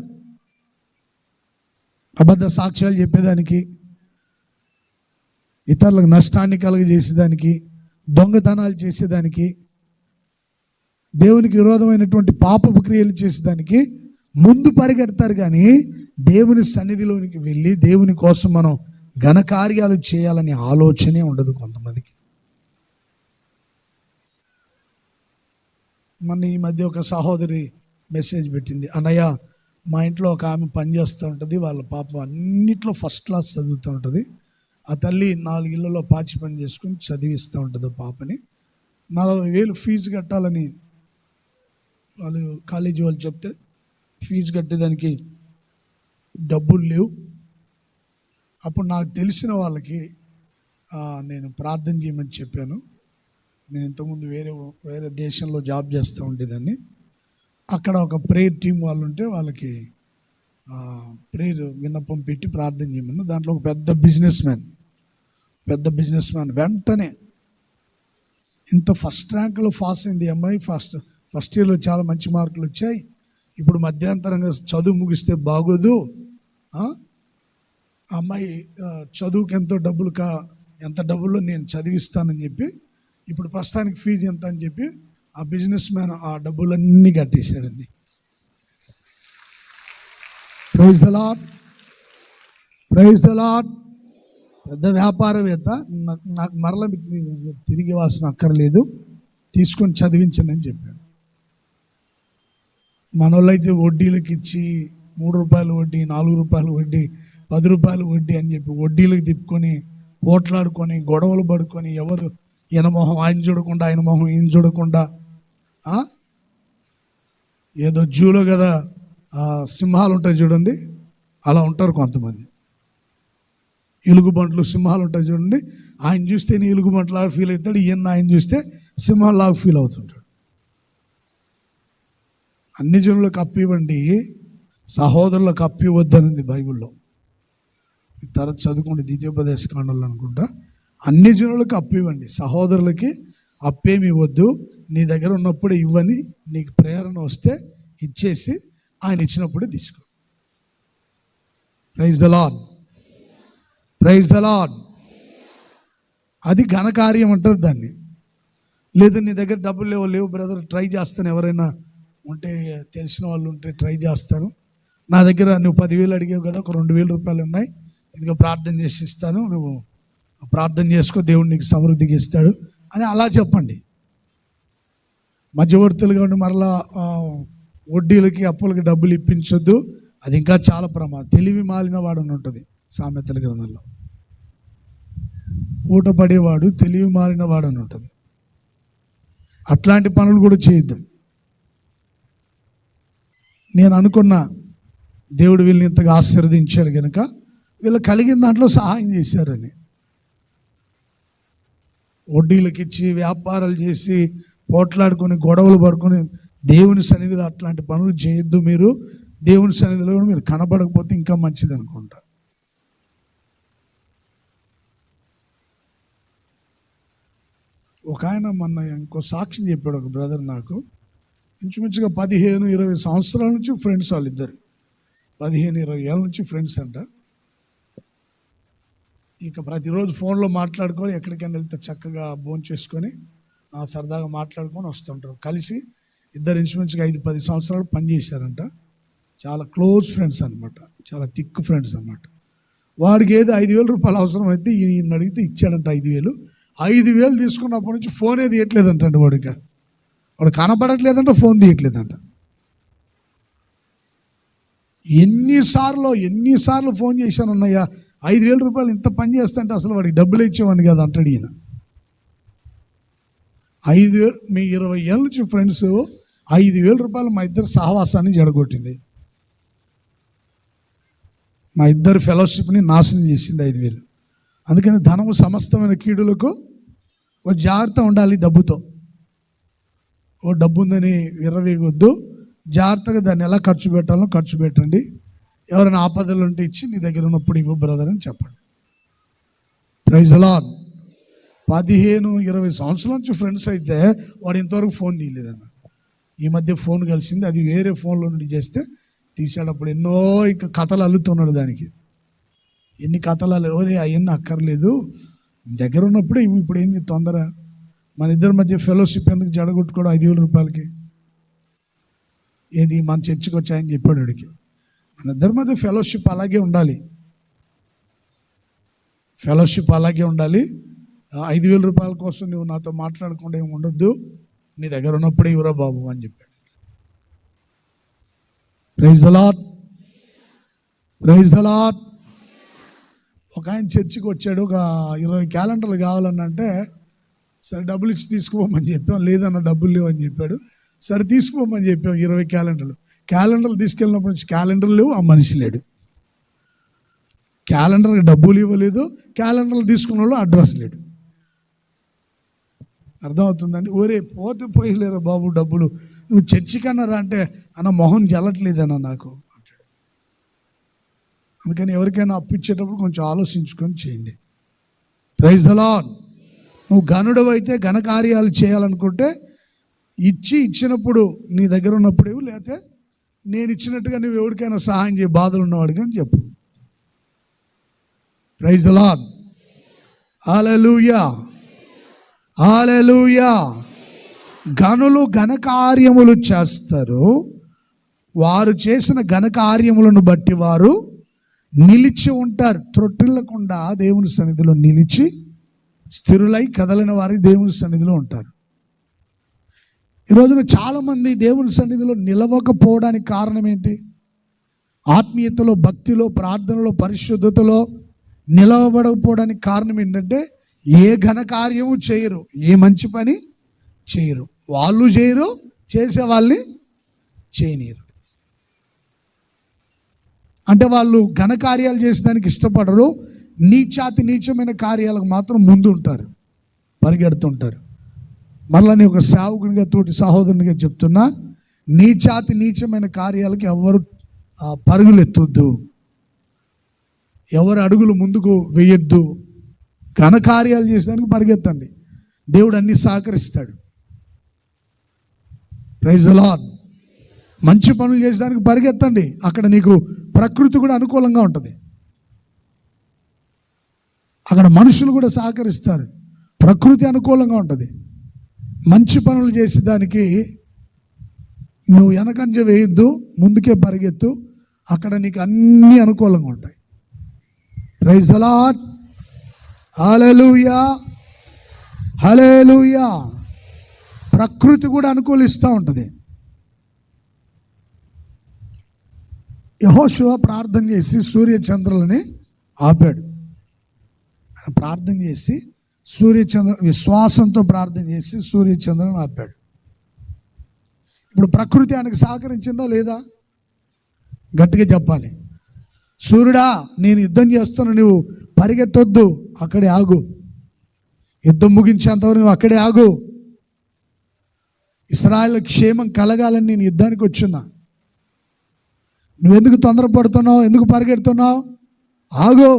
అబద్ధ సాక్ష్యాలు చెప్పేదానికి, ఇతరులకు నష్టాన్ని కలుగజేసేదానికి, దొంగతనాలు చేసేదానికి, దేవునికి విరోధమైనటువంటి పాపపు క్రియలు చేసేదానికి ముందు పరిగెడతారు. కానీ దేవుని సన్నిధిలోనికి వెళ్ళి దేవుని కోసం మనం ఘనకార్యాలు చేయాలనే ఆలోచనే ఉండదు కొంతమందికి. మన ఈ మధ్య ఒక సహోదరి మెసేజ్ పెట్టింది, అన్నయ్య మా ఇంట్లో ఒక ఆమె పని చేస్తూ ఉంటుంది, వాళ్ళ పాప అన్నిట్లో ఫస్ట్ క్లాస్ చదువుతూ ఉంటుంది. ఆ తల్లి 4 ఇళ్లలో పాచి పని చేసుకుని చదివిస్తూ ఉంటుంది పాపని. 40,000 ఫీజు కట్టాలని వాళ్ళు కాలేజీ వాళ్ళు చెప్తే ఫీజు కట్టేదానికి డబ్బులు లేవు. అప్పుడు నాకు తెలిసిన వాళ్ళకి నేను ప్రార్థన చేయమని చెప్పాను. నేను ఇంతకుముందు వేరే దేశంలో జాబ్ చేస్తూ ఉండేదాన్ని. అక్కడ ఒక ప్రేయర్ టీం వాళ్ళు ఉంటే వాళ్ళకి ప్రేయర్ విన్నపం పెట్టి ప్రార్థన చేయమని. దాంట్లో ఒక పెద్ద బిజినెస్ మ్యాన్ వెంటనే ఇంత ఫస్ట్ ర్యాంకులో పాస్ అయింది అమ్మాయి. ఫస్ట్ ఇయర్లో చాలా మంచి మార్కులు వచ్చాయి. ఇప్పుడు మధ్యాంతరంగా చదువు ముగిస్తే బాగోదు, అమ్మాయి చదువుకి ఎంత డబ్బులో నేను చదివిస్తానని చెప్పి, ఇప్పుడు ప్రస్తుతానికి ఫీజు ఎంత అని చెప్పి ఆ బిజినెస్ మ్యాన్ ఆ డబ్బులన్నీ కట్టేశాడండి. Praise the lord, praise the lord. పెద్ద వ్యాపారవేత్త. నాకు మరల తిరిగి ఇవ్వాల్సిన అక్కర్లేదు, తీసుకొని చదివించండి అని చెప్పాడు. మన వాళ్ళైతే వడ్డీలకు ఇచ్చి 3 రూపాయలు వడ్డీ, 4 రూపాయలు వడ్డీ, 10 రూపాయలు వడ్డీ అని చెప్పి వడ్డీలకు తిప్పుకొని పోట్లాడుకొని గొడవలు పడుకొని, ఎవరు ఈయన మొహం ఆయన చూడకుండా ఆయన మొహం ఈయన చూడకుండా, ఏదో జూలో కదా సింహాలు ఉంటాయి చూడండి, అలా ఉంటారు కొంతమంది. ఎలుగుబంట్లు సింహాలు ఉంటాయి చూడండి, ఆయన చూస్తే ఎలుగుబంట్లాగా ఫీల్ అవుతాడు, ఈయన ఆయన చూస్తే సింహంలాగా ఫీల్ అవుతుంటాడు. అన్ని జనులకు అప్పివ్వండి, సహోదరులకు అప్పివద్దనింది బైబిల్లో. తర్వాత చదువుకోండి ద్వితీయోపదేశ కాండంలో అనుకుంటా. అన్ని జనులకు అప్పివ్వండి, సహోదరులకి అప్పేమి ఇవ్వద్దు, నీ దగ్గర ఉన్నప్పుడే ఇవ్వని, నీకు ప్రేరణ వస్తే ఇచ్చేసి ఆయన ఇచ్చినప్పుడే తీసుకో. Praise the lord, praise the Lord. అది ఘనకార్యం అంటారు దాన్ని. లేదు నీ దగ్గర డబ్బులు లేవు బ్రదర్, ట్రై చేస్తాను, ఎవరైనా ఉంటే తెలిసిన వాళ్ళు ఉంటే ట్రై చేస్తాను, నా దగ్గర నువ్వు 10,000 అడిగావు కదా, ఒక 2,000 రూపాయలు ఉన్నాయి, ఇదిగో ప్రార్థన చేసి ఇస్తాను, నువ్వు ప్రార్థన చేసుకో, దేవుడు నీకు సమృద్ధిగా ఇస్తాడు అని అలా చెప్పండి. మధ్యవర్తులుగా ఉండి మరలా వడ్డీలకి అప్పులకి డబ్బులు ఇప్పించొద్దు, అది ఇంకా చాలా ప్రమాదం. తెలివి మాలిన వాడు అని ఉంటుంది సామెతల గ్రంథంలో. పూట పడేవాడు తెలివి మాలిన వాడు అని ఉంటుంది. అట్లాంటి పనులు కూడా చేయొద్దు. నేను అనుకున్న దేవుడు వీళ్ళని ఇంతగా ఆశీర్వదించాడు కనుక వీళ్ళు కలిగిన దాంట్లో సహాయం చేశారని, వడ్డీలకు ఇచ్చి వ్యాపారాలు చేసి పోట్లాడుకొని గొడవలు పడుకొని దేవుని సన్నిధిలో అట్లాంటి పనులు చేయొద్దు. మీరు దేవుని సన్నిధిలో మీరు కనబడకపోతే ఇంకా మంచిది అనుకుంటా. ఒక ఆయన మొన్న ఇంకో సాక్ష్యం చెప్పాడు, ఒక బ్రదర్ నాకు. ఇంచుమించుగా 15-20 సంవత్సరాల నుంచి ఫ్రెండ్స్, వాళ్ళిద్దరు 15-20 ఏళ్ళ నుంచి ఫ్రెండ్స్ అంట. ఇక ప్రతిరోజు ఫోన్లో మాట్లాడుకొని ఎక్కడికైనా వెళ్తే చక్కగా భోజనం చేసుకొని సరదాగా మాట్లాడుకొని వస్తుంటారు. కలిసి ఇద్దరు ఇంచుమించుగా 5-10 సంవత్సరాలు పనిచేశారంట. చాలా క్లోజ్ ఫ్రెండ్స్ అనమాట, చాలా థిక్ ఫ్రెండ్స్ అనమాట. వాడికి ఏదో 5,000 రూపాయలు అవసరం అయితే ఈయన అడిగితే ఇచ్చాడంట 5,000. 5,000 తీసుకున్నప్పటి నుంచి ఫోనే తీయట్లేదంట. వాడు కనపడట్లేదంట, ఫోన్ తీయట్లేదంట. ఎన్నిసార్లు ఫోన్ చేశాను అన్నయ్య, 5,000 రూపాయలు ఇంత పని చేస్తుంటే అసలు వాడికి డబ్బులు ఇచ్చేవాడిని కదా అంటాడు ఈయన. 5,000 మీ 20 ఏళ్ళ నుంచి ఫ్రెండ్స్, 5,000 రూపాయలు మా ఇద్దరు సహవాసాన్ని జడగొట్టింది, మా ఇద్దరు ఫెలోషిప్ని నాశనం చేసింది 5,000. అందుకని ధనము సమస్తమైన కీడులకు ఒక జాగ్రత్త ఉండాలి. డబ్బుతో డబ్బు ఉందని విర్రవీగొద్దు, జాగ్రత్తగా దాన్ని ఎలా ఖర్చు పెట్టాలో ఖర్చు పెట్టండి. ఎవరైనా ఆపదలు ఉంటే ఇచ్చి నీ దగ్గర ఉన్నప్పుడు ఇవ్వు బ్రదర్ అని చెప్పండి. Praise the lord. 15-20 సంవత్సరాల నుంచి ఫ్రెండ్స్ అయితే వాడు ఇంతవరకు ఫోన్ తీయలేదన్న. ఈ మధ్య ఫోన్ కలిసింది, అది వేరే ఫోన్లో నుండి చేస్తే తీసేటప్పుడు ఎన్నో ఇంకా కథలు అల్లుతున్నాడు దానికి. ఎన్ని కథలు ఎవరే అవన్నీ అక్కర్లేదు, దగ్గర ఉన్నప్పుడే ఇప్పుడు ఏంది తొందర, మన ఇద్దరి మధ్య ఫెలోషిప్ ఎందుకు జడగొట్టుకోవడం 5,000 రూపాయలకి, ఏది మన చర్చికి వచ్చాయని చెప్పాడు వాడికి. మన ఇద్దరి మధ్య ఫెలోషిప్ అలాగే ఉండాలి, 5,000 రూపాయల కోసం నువ్వు నాతో మాట్లాడకుండా ఏమి ఉండొద్దు, నీ దగ్గర ఉన్నప్పుడే ఇవ్వరా బాబు అని చెప్పాడు. Praise the lord, praise the Lord. ఒక ఆయన చర్చికి వచ్చాడు, ఒక 20 క్యాలెండర్లు కావాలన్నంటే సరే డబ్బులు ఇచ్చి తీసుకోమని చెప్పాం. లేదన్న డబ్బులు లేవని చెప్పాడు. సరే తీసుకోమని చెప్పాం. 20 క్యాలెండర్లు తీసుకెళ్ళినప్పటి నుంచి క్యాలెండర్లు లేవు, ఆ మనిషి లేడు. క్యాలెండర్కి డబ్బులు ఇవ్వలేదు, క్యాలెండర్లు తీసుకున్న వాళ్ళు అడ్రస్ లేడు. అర్థమవుతుందండి. ఒరే పోతే పోయలేరా బాబు డబ్బులు, నువ్వు చర్చికన్నారా అంటే అన్న మొహం జల్లట్లేదన్న నాకు అంటాడు. అందుకని ఎవరికైనా అప్పిచ్చేటప్పుడు కొంచెం ఆలోచించుకొని చేయండి. Praise the Lord. నువ్వు ఘనుడు అయితే ఘనకార్యాలు చేయాలనుకుంటే ఇచ్చినప్పుడు నీ దగ్గర ఉన్నప్పుడు ఇవ్వు, లేకపోతే నేను ఇచ్చినట్టుగా నువ్వు ఎవరికైనా సహాయం చేయ, బాధలు ఉన్నవాడికి అని చెప్పు. Praise the lord. Hallelujah, hallelujah. ఘనులు ఘనకార్యములు చేస్తారు, వారు చేసిన ఘనకార్యములను బట్టి వారు నిలిచి ఉంటారు. త్రొట్టిల్లకుండా దేవుని సన్నిధిలో నిలిచి స్థిరులై కదలిన వారి దేవుని సన్నిధిలో ఉంటారు. ఈ రోజున చాలామంది దేవుని సన్నిధిలో నిలవకపోవడానికి కారణం ఏంటి? ఆత్మీయతలో, భక్తిలో, ప్రార్థనలో, పరిశుద్ధతలో నిలవబడకపోవడానికి కారణం ఏంటంటే ఏ ఘనకార్యము చేయరు, ఏ మంచి పని చేయరు, వాళ్ళు చేయరు, చేసే వాళ్ళని చేయనీరు. అంటే వాళ్ళు ఘనకార్యాలు చేసేదానికి ఇష్టపడరు, నీచమైన కార్యాలకు మాత్రం ముందు ఉంటారు, పరిగెడుతుంటారు. మళ్ళీ నేను ఒక సేవకునిగా, తోటి సహోదరునిగా చెప్తున్నా, నీచమైన కార్యాలకి ఎవరు పరుగులు ఎత్తొద్దు, ఎవరు అడుగులు ముందుకు వేయొద్దు. ఘనకార్యాలు చేసేదానికి పరిగెత్తండి, దేవుడు అన్ని సహకరిస్తాడు. Praise the lord. మంచి పనులు చేసేదానికి పరిగెత్తండి, అక్కడ నీకు ప్రకృతి కూడా అనుకూలంగా ఉంటుంది, అక్కడ మనుషులు కూడా సహకరిస్తారు, ప్రకృతి అనుకూలంగా ఉంటుంది. మంచి పనులు చేసేదానికి నువ్వు వెనకంజ వేయొద్దు, ముందుకే పరిగెత్తు, అక్కడ నీకు అన్నీ అనుకూలంగా ఉంటాయి. Praise the lord. Hallelujah, hallelujah. ప్రకృతి కూడా అనుకూలిస్తూ ఉంటుంది. యెహోషువ ప్రార్థన చేసి సూర్యచంద్రులని ఆపాడు. ప్రార్థన చేసి విశ్వాసంతో ప్రార్థన చేసి సూర్యచంద్రులను ఆపాడు. ఇప్పుడు ప్రకృతి ఆయనకు సహకరించిందా లేదా? గట్టిగా చెప్పాలి. సూర్యుడా, నేను యుద్ధం చేస్తున్నా, నువ్వు పరిగెత్తొద్దు, అక్కడే ఆగు, యుద్ధం ముగించేంతవరకు నువ్వు అక్కడే ఆగు, ఇశ్రాయేలు క్షేమం కలగాలని నేను యుద్ధానికి వచ్చున్నా, నువ్వెందుకు తొందరపడుతున్నావు, ఎందుకు పరిగెడుతున్నావు, ఆగు,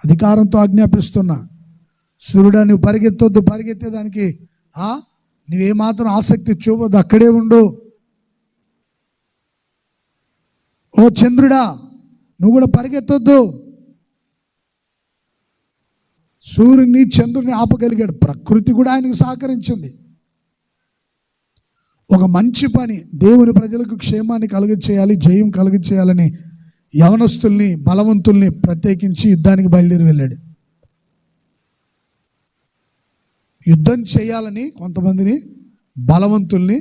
అధికారంతో ఆజ్ఞాపిస్తున్నా. సూర్యుడా, నువ్వు పరిగెత్తొద్దు, పరిగెత్తేదానికి నువ్వేమాత్రం ఆసక్తి చూపొద్దు, అక్కడే ఉండు. ఓ చంద్రుడా, నువ్వు కూడా పరిగెత్తొద్దు, సూర్యుని చంద్రుని ఆపగలిగాడు. ప్రకృతి కూడా ఆయనకు సహకరించింది. ఒక మంచి పని, దేవుని ప్రజలకు క్షేమాన్ని కలుగచేయాలి, జయం కలుగచేయాలని యవనస్తుల్ని, బలవంతుల్ని ప్రత్యేకించి యుద్ధానికి బయలుదేరి వెళ్ళాడు. యుద్ధం చేయాలని కొంతమందిని బలవంతుల్ని,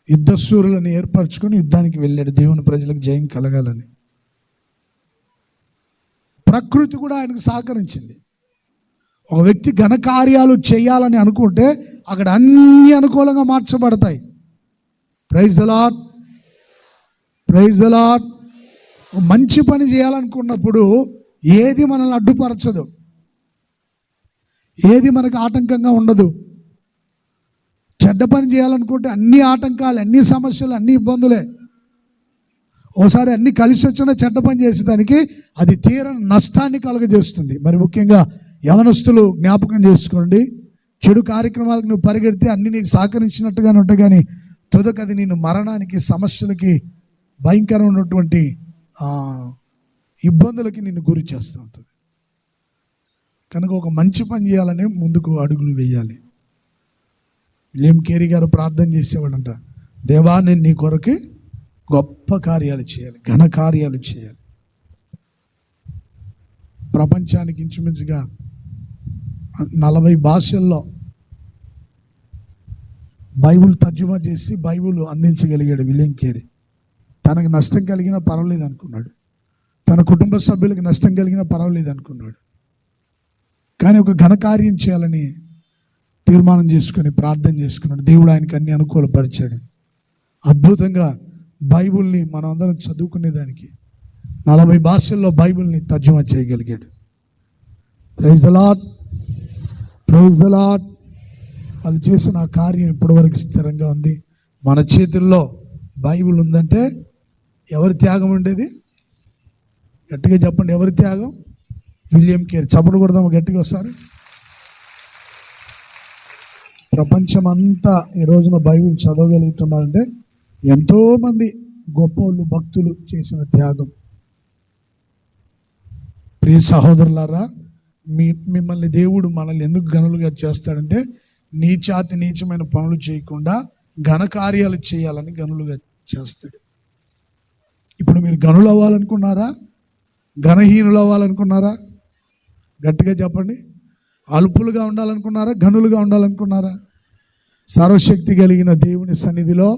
యుద్ధశూరులను ఏర్పరచుకొని యుద్ధానికి వెళ్ళాడు, దేవుని ప్రజలకు జయం కలగాలని. ప్రకృతి కూడా ఆయనకు సహకరించింది. ఒక వ్యక్తి ఘనకార్యాలు చేయాలని అనుకుంటే అక్కడ అన్ని అనుకూలంగా మార్చబడతాయి. Praise the lord, praise the Lord. మంచి పని చేయాలనుకున్నప్పుడు ఏది మనల్ని అడ్డుపరచదు, ఏది మనకు ఆటంకంగా ఉండదు. చెడ్డ పని చేయాలనుకుంటే అన్ని ఆటంకాలు, అన్ని సమస్యలు, అన్ని ఇబ్బందులే. ఓసారి అన్ని కలిసి వచ్చిన చెడ్డ పని చేసేదానికి అది తీరని నష్టాన్ని కలుగజేస్తుంది. మరి ముఖ్యంగా యవనస్తులు జ్ఞాపకం చేసుకోండి, చెడు కార్యక్రమాలకు నువ్వు పరిగెడితే అన్ని నీకు సహకరించినట్టుగానే ఉంటాయి, కానీ తుదకు అది నేను మరణానికి, సమస్యలకి, భయంకరమైనటువంటి ఇబ్బందులకి నిన్ను గురి చేస్తూ ఉంటుంది. కనుక ఒక మంచి పని చేయాలని ముందుకు అడుగులు వేయాలి. విలియం కేరీ గారు ప్రార్థన చేసేవాడంట, దేవా నేను నీ కొరకు గొప్ప కార్యాలు చేయాలి, ఘన కార్యాలు చేయాలి. ప్రపంచానికి ఇంచుమించుగా 40 భాషల్లో బైబుల్ తర్జుమా చేసి బైబుల్ అందించగలిగాడు విలియం కేరీ. తనకు నష్టం కలిగినా పర్వాలేదు అనుకున్నాడు, తన కుటుంబ సభ్యులకు నష్టం కలిగినా పర్వాలేదు అనుకున్నాడు. కానీ ఒక ఘనకార్యం చేయాలని తీర్మానం చేసుకుని ప్రార్థన చేసుకున్నాడు. దేవుడు ఆయనకు అన్ని అనుకూలపరిచాడు. అద్భుతంగా బైబుల్ని మనం అందరం చదువుకునేదానికి 40 భాషల్లో బైబుల్ని తర్జుమా చేయగలిగాడు. Praise the lord, praise the lord. వాళ్ళు చేసిన ఆ కార్యం ఇప్పటివరకు స్థిరంగా ఉంది. మన చేతుల్లో బైబుల్ ఉందంటే ఎవరి త్యాగం ఉండేది? గట్టిగా చెప్పండి, ఎవరి త్యాగం? William Carey. చప్పట్లు కొడదాము గట్టిగా ఒకసారి. ప్రపంచమంతా ఈ రోజున బైబిల్ చదవగలుగుతున్నారంటే ఎంతోమంది గొప్పలు, భక్తులు చేసిన త్యాగం. ప్రియ సహోదరులారా, మిమ్మల్ని దేవుడు మనల్ని ఎందుకు గనులుగా చేస్తాడంటే నీచమైన పనులు చేయకుండా ఘనకార్యాలు చేయాలని గనులుగా చేస్తాడు. ఇప్పుడు మీరు గనులు అవ్వాలనుకున్నారా? ఘనహీనులు అవ్వాలనుకున్నారా? గట్టిగా చెప్పండి. అల్పులుగా ఉండాలనుకున్నారా? ఘనులుగా ఉండాలనుకున్నారా? సర్వశక్తి కలిగిన దేవుని సన్నిధిలో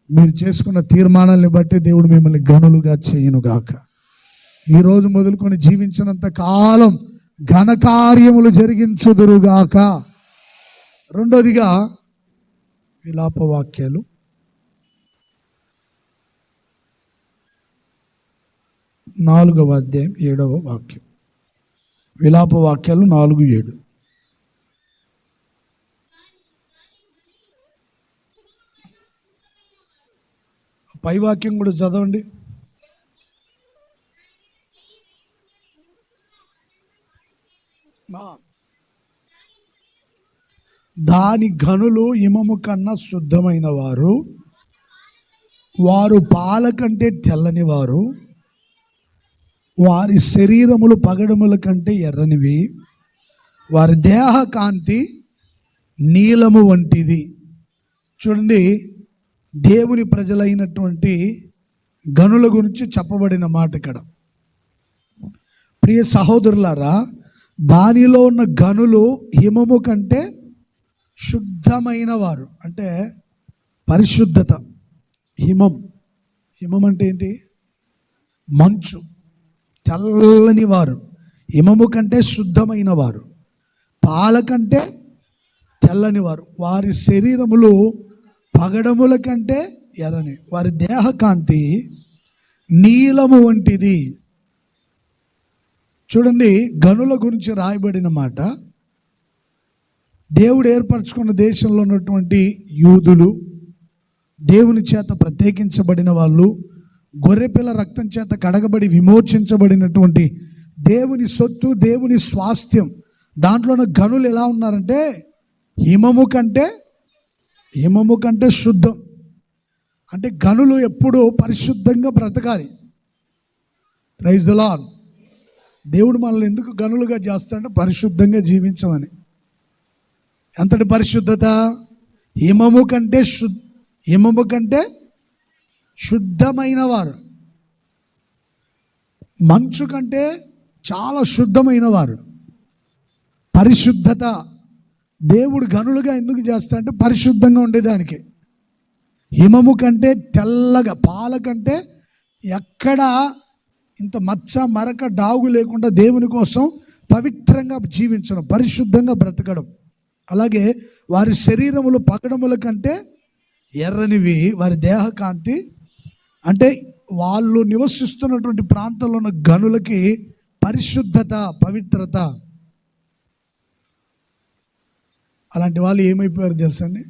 మీరు చేసుకున్న తీర్మానాన్ని బట్టి దేవుడు మిమ్మల్ని గనులుగా చేయునుగాక. ఈరోజు మొదలుకొని జీవించినంత కాలం ఘనకార్యములు జరిగించుదురుగాక. రెండోదిగా విలాపవాక్యాలు 4వ అధ్యాయం 7వ వాక్యం. విలాపవాక్యాలు 4:7. పై వాక్యం కూడా చదవండి. దాని ఘనులు హిమము కన్నా శుద్ధమైన వారు, వారు పాల కంటే తెల్లని వారు, వారి శరీరములు పగడముల కంటే ఎర్రనివి, వారి దేహ కాంతి నీలము వంటిది. చూడండి, దేవుని ప్రజలైనటువంటి గనుల గురించి చెప్పబడిన మాట ఇక్కడ. ప్రియ సహోదరులారా, దానిలో ఉన్న గనులు హిమము కంటే శుద్ధమైన వారు, అంటే పరిశుద్ధత. హిమం అంటే ఏంటి? మంచు. తెల్లని వారు, హిమము కంటే శుద్ధమైన వారు, పాల కంటే తెల్లని వారు, వారి శరీరములు పగడముల కంటే ఎర్రని, వారి దేహకాంతి నీలము వంటిది. చూడండి, గనుల గురించి రాయబడిన మాట. దేవుడు ఏర్పరచుకున్న దేశంలో ఉన్నటువంటి యూదులు, దేవుని చేత ప్రత్యేకించబడిన వాళ్ళు, గొర్రెపిల్ల రక్తం చేత కడగబడి విమోచించబడినటువంటి దేవుని సొత్తు, దేవుని స్వాస్థ్యం. దాంట్లో ఉన్న గనులు ఎలా ఉన్నారంటే హిమము కంటే శుద్ధం. అంటే గనులు ఎప్పుడూ పరిశుద్ధంగా బ్రతకాలి. Praise the Lord. దేవుడు మనల్ని ఎందుకు గనులుగా చేస్తాడంటే పరిశుద్ధంగా జీవించమని. ఎంతటి పరిశుద్ధత? హిమము కంటే శుద్ధమైన వారు, మంచు కంటే చాలా శుద్ధమైన వారు. పరిశుద్ధత దేవుడు గనులుగా ఎందుకు చేస్తాడంటే పరిశుద్ధంగా ఉండేదానికి. హిమము కంటే తెల్లగా, పాల కంటే ఎక్కడ ఇంత మచ్చ మరక డాగు లేకుండా దేవుని కోసం పవిత్రంగా జీవించడం, పరిశుద్ధంగా బ్రతకడం. అలాగే వారి శరీరములు పగడముల కంటే ఎర్రనివి, వారి దేహకాంతి అంటే వాళ్ళు నివసిస్తున్నటువంటి ప్రాంతంలో ఉన్న గనులకి పరిశుద్ధత, పవిత్రత. అలాంటి వాళ్ళు ఏమైపోయారు తెలుసండి?